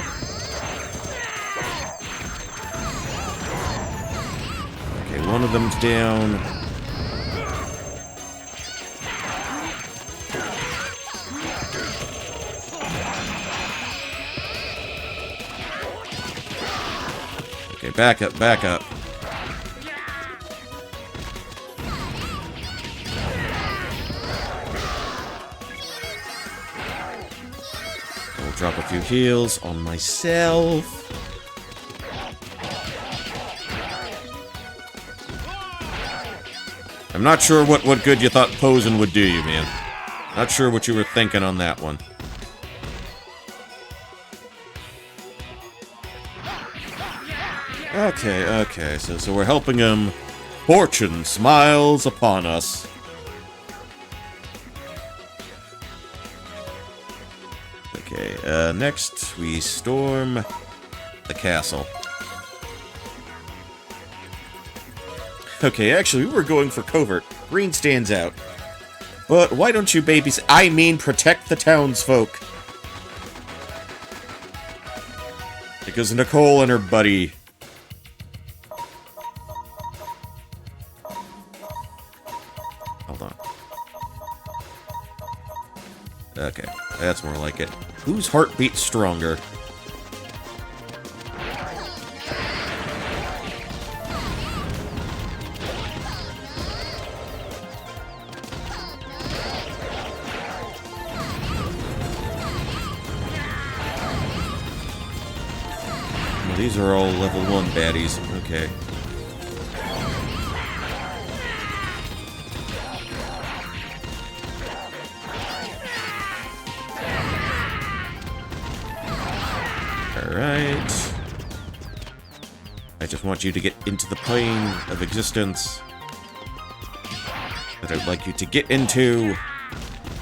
Okay, one of them's down. Okay, back up. Drop a few heals on myself. I'm not sure what good you thought posing would do you, man. Not sure what you were thinking on that one. Okay, so we're helping him. Fortune smiles upon us. Okay, next we storm the castle. Okay, actually, we were going for covert. Green stands out. But why don't you protect the townsfolk? Because Nicole and her buddy... Hold on. Okay, that's more like it. Whose heart beats stronger? Well, these are all level 1 baddies. Okay. Alright. I just want you to get into the plane of existence that I'd like you to get into.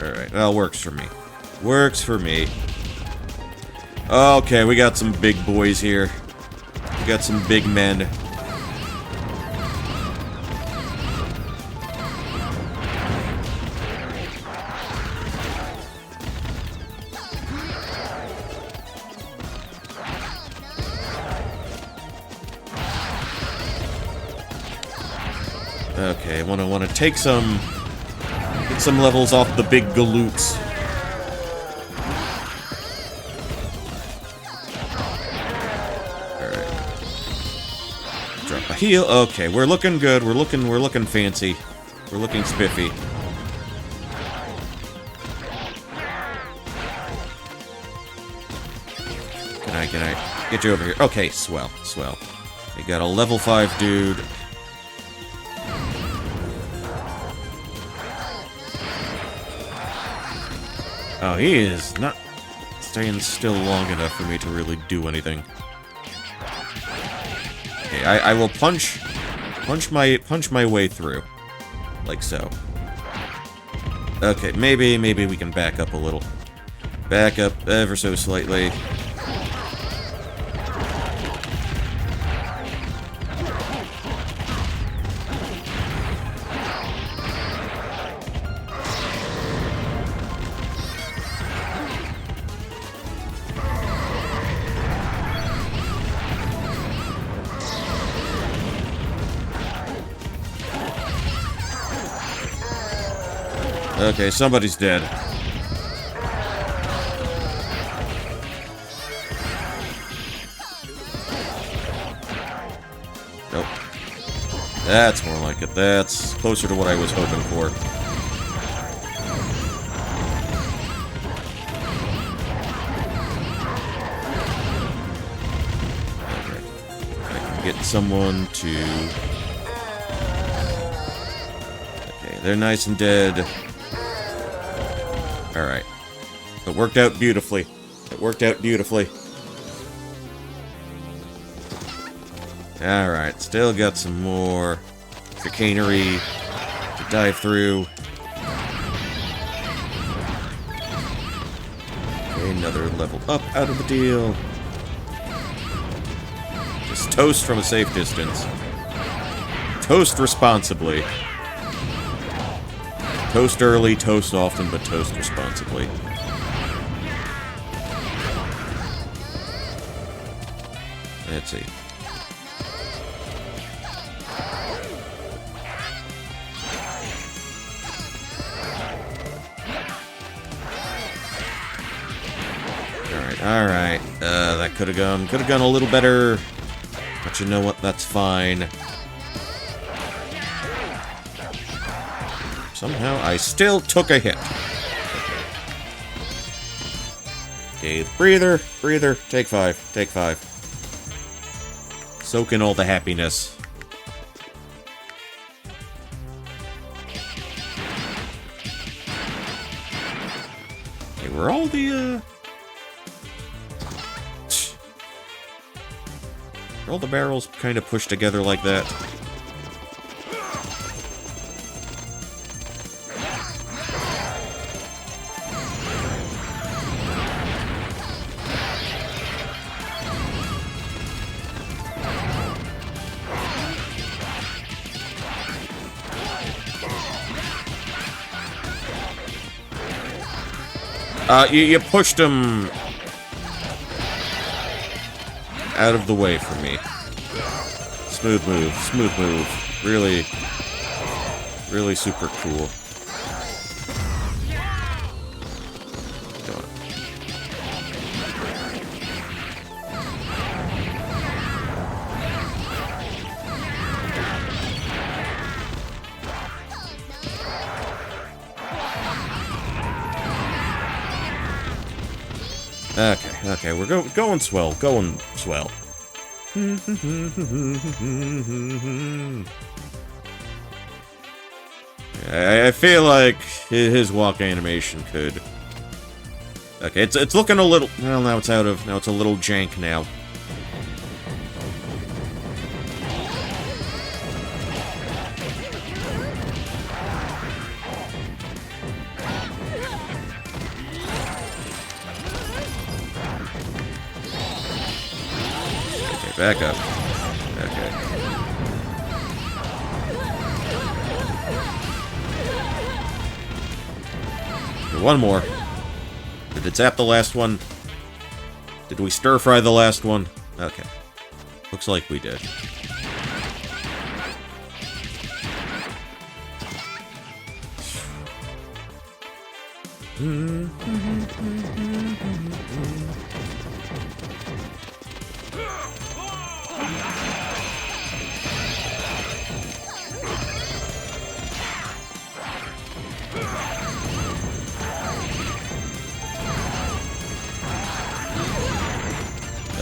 Alright, well, works for me. Works for me. Okay, we got some big boys here. We got some big men. Okay, I wanna take some... Get some levels off the big galoots. Alright. Drop a heal. Okay, we're looking good. We're looking fancy. We're looking spiffy. Can I get you over here? Okay, swell. We got a level 5 dude. Oh, he is not staying still long enough for me to really do anything. Okay, I will punch my way through. Like so. Okay, maybe we can back up a little. Back up ever so slightly. Okay, somebody's dead. Nope. That's more like it. That's closer to what I was hoping for. Okay. I can get someone to... Okay, they're nice and dead. Alright. It worked out beautifully. Alright, still got some more chicanery to dive through. Okay, another level up out of the deal. Just toast from a safe distance. Toast responsibly. Toast early, toast often, but toast responsibly. Let's see. Alright. That could have gone a little better. But you know what? That's fine. Somehow, I still took a hit. Okay, breather, take 5. Soak in all the happiness. Okay, were all the, Were all the barrels kind of pushed together like that? You pushed him out of the way for me. Smooth move. Really super cool. Go on. Okay, we're going swell. I feel like his walk animation could... Okay, it's looking a little... Well, now it's a little jank now. Back up. Okay. One more. Did it zap the last one? Did we stir-fry the last one? Okay. Looks like we did.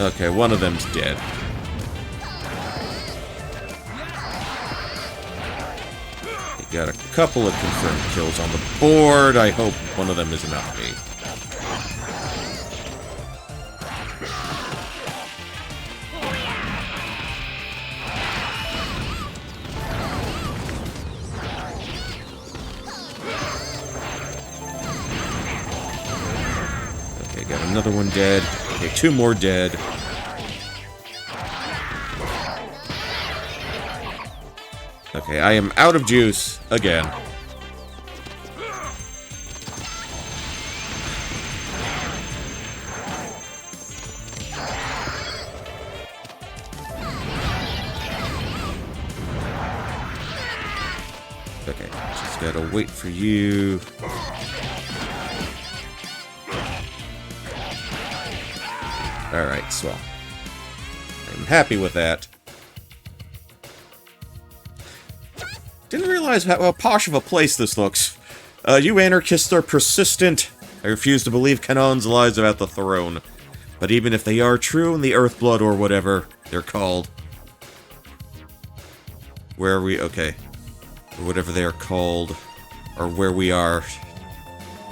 Okay, one of them's dead. You got a couple of confirmed kills on the board. I hope one of them is not me. Okay, got another one dead. Okay, two more dead. Okay, I am out of juice again. Okay, just gotta wait for you. Alright, swell. I'm happy with that. Didn't realize how posh of a place this looks. You anarchists are persistent. I refuse to believe Kanon's lies about the throne. But even if they are true, and the Earthblood or whatever they're called... Where are we? Okay. Or whatever they are called. Or where we are.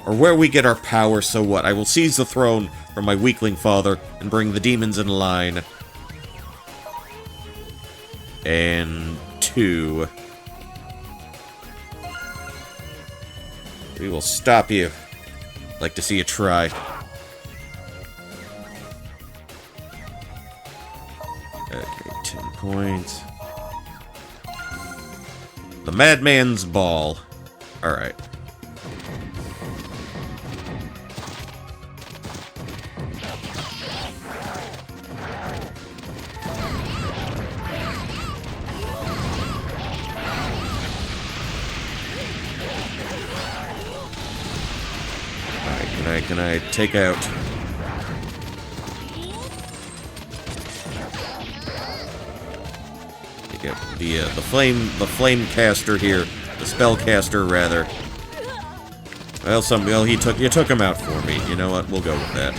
Or where we get our power, so what? I will seize the throne from my weakling father and bring the demons in line. And 2. We will stop you. Like to see you try. Okay, 10 points. The Madman's Ball. Alright. Can I take out? Take out the flame caster here, the spell caster rather. Well, you took him out for me. You know what? We'll go with that.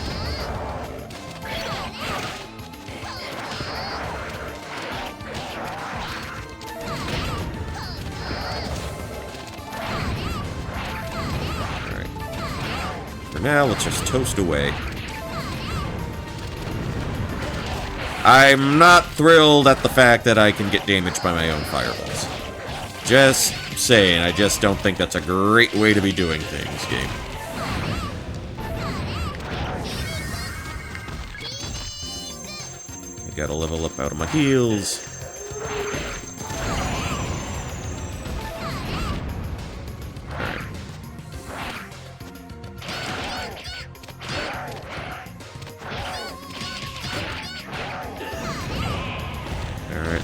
Now, let's just toast away. I'm not thrilled at the fact that I can get damaged by my own fireballs. Just saying, I just don't think that's a great way to be doing things, game. I gotta level up out of my heals.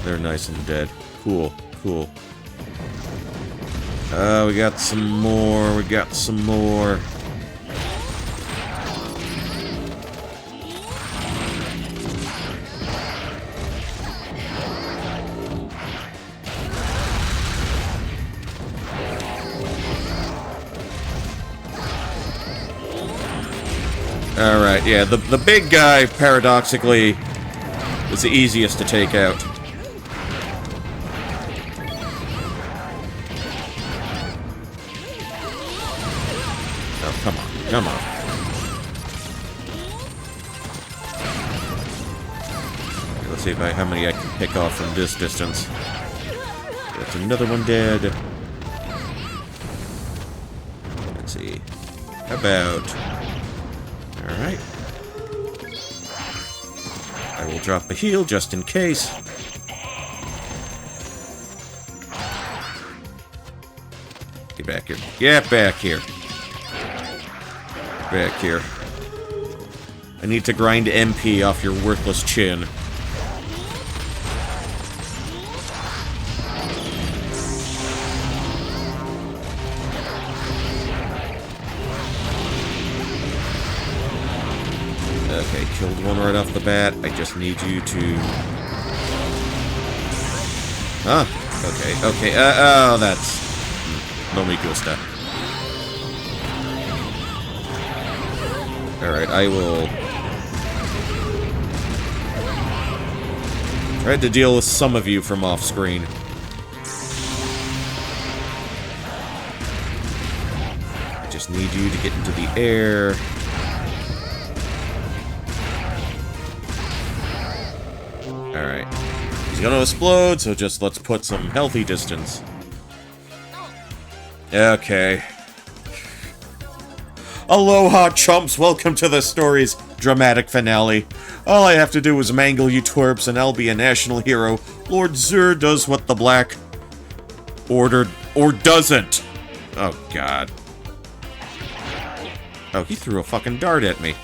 They're nice and dead. Cool, cool. We got some more. We got some more. Alright, yeah, the big guy, paradoxically, is the easiest to take out. Come on. Okay, let's see how many I can pick off from this distance. That's another one dead. Let's see. How about... Alright. I will drop a heal just in case. Get back here. Get back here. Back here. I need to grind MP off your worthless chin. Okay, killed one right off the bat. I just need you to... Huh? Okay. Oh, that's... No me gusta. Alright, I will... Tried to deal with some of you from off-screen. I just need you to get into the air. Alright. He's gonna explode, so just let's put some healthy distance. Okay. Aloha, chumps! Welcome to the story's dramatic finale. All I have to do is mangle you twerps, and I'll be a national hero. Lord Zur does what the Black ordered, or doesn't. Oh, God. Oh, he threw a fucking dart at me.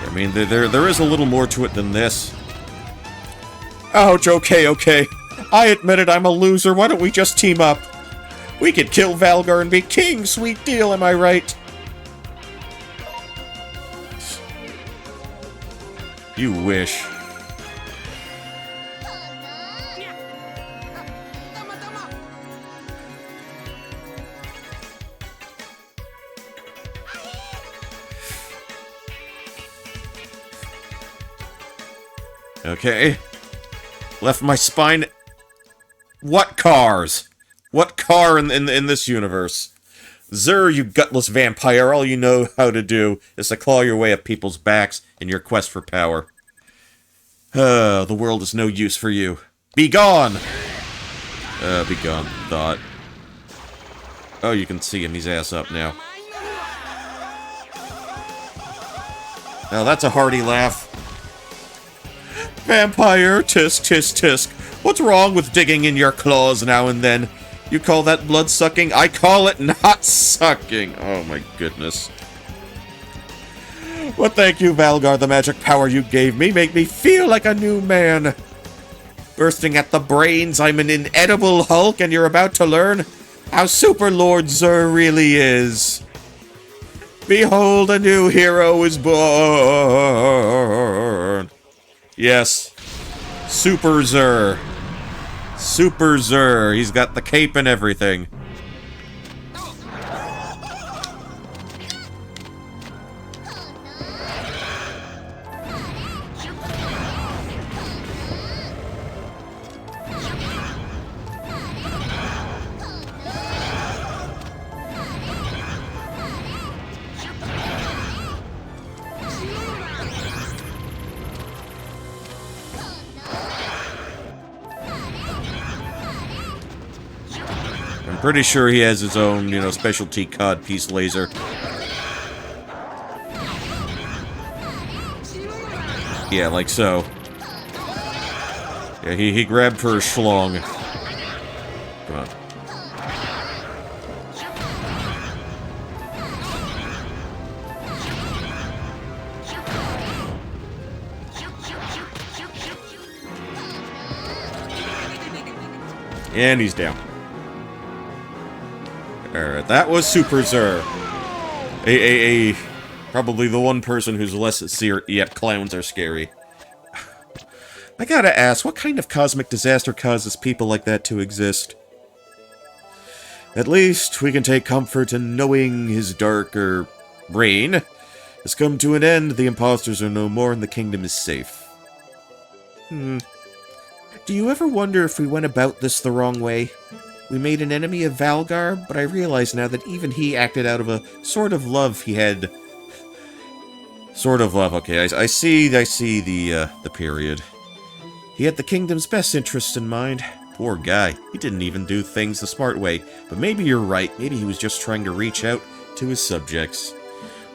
I mean, there is a little more to it than this. Ouch, okay. I admit it, I'm a loser. Why don't we just team up? We could kill Valgar and be king. Sweet deal, am I right? You wish. Okay. Left my spine... What cars? What car in this universe? Zur, you gutless vampire, all you know how to do is to claw your way up people's backs in your quest for power. The world is no use for you. Be gone! Be gone, thought. Oh, you can see him, he's ass up now. Now that's a hearty laugh. Vampire, tisk, tisk, tisk. What's wrong with digging in your claws now and then? You call that blood-sucking? I call it not sucking. Oh my goodness. Well, thank you, Valgar. The magic power you gave me made me feel like a new man. Bursting at the brains, I'm an inedible Hulk, and you're about to learn how super Lord Zur really is. Behold, a new hero is born. Yes. Super Zur. Super Zur. He's got the cape and everything. Pretty sure he has his own, specialty codpiece laser. Yeah, like so. Yeah, he grabbed her schlong. Come on. And he's down. Alright, that was Super Zur. Probably the one person who's less sincere, yet clowns are scary. I gotta ask, what kind of cosmic disaster causes people like that to exist? At least, we can take comfort in knowing his darker reign has come to an end, the imposters are no more, and the kingdom is safe. Do you ever wonder if we went about this the wrong way? We made an enemy of Valgar, but I realize now that even he acted out of a sort of love he had. Sort of love, okay, I see the period. He had the kingdom's best interests in mind. Poor guy, he didn't even do things the smart way, but maybe you're right, maybe he was just trying to reach out to his subjects.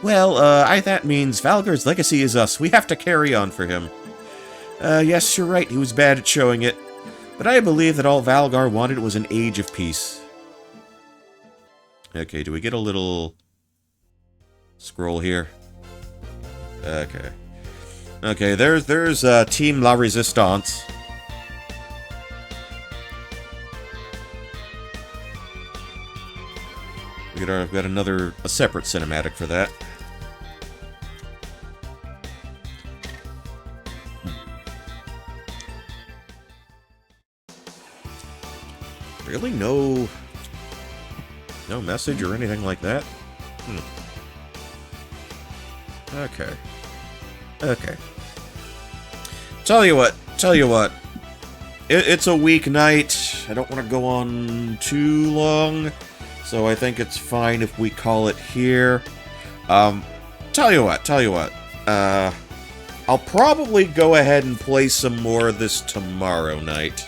Well, that means Valgar's legacy is us, we have to carry on for him. Yes, you're right, he was bad at showing it. But I believe that all Valgar wanted was an age of peace. Okay, do we get a little scroll here? Okay. Okay, there's Team La Resistance. I've got a separate cinematic for that. Really? No message or anything like that? Okay. Okay. Tell you what. It's a weeknight. I don't want to go on too long, so I think it's fine if we call it here. Tell you what. I'll probably go ahead and play some more of this tomorrow night.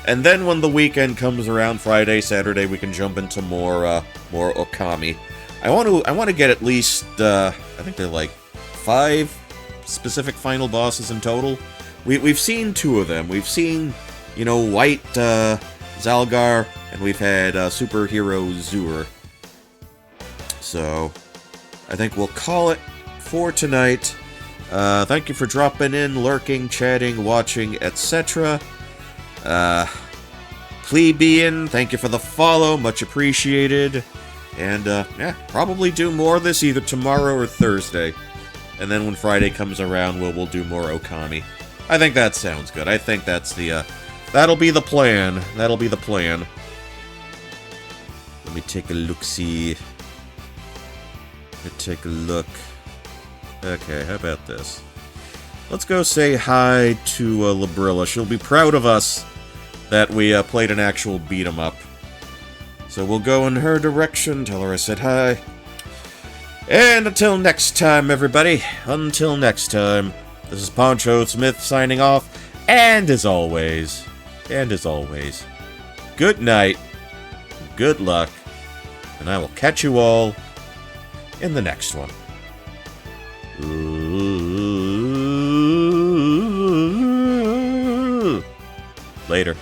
And then when the weekend comes around, Friday, Saturday, we can jump into more Okami. I want to get at least, I think they're like 5 specific final bosses in total. We've seen 2 of them. We've seen, White Zalgar, and we've had Superhero Zur. So, I think we'll call it for tonight. Thank you for dropping in, lurking, chatting, watching, etc. Plebeian, thank you for the follow, much appreciated. And, yeah, probably do more of this either tomorrow or Thursday. And then when Friday comes around, we'll do more Okami. I think that sounds good. I think that's the, that'll be the plan. That'll be the plan. Let me take a look-see. Let me take a look. Okay, how about this? Let's go say hi to Librilla. She'll be proud of us that we played an actual beat-em-up. So we'll go in her direction, tell her I said hi. And until next time, everybody. Until next time. This is Poncho Smith signing off. And as always, good night, good luck, and I will catch you all in the next one. Later.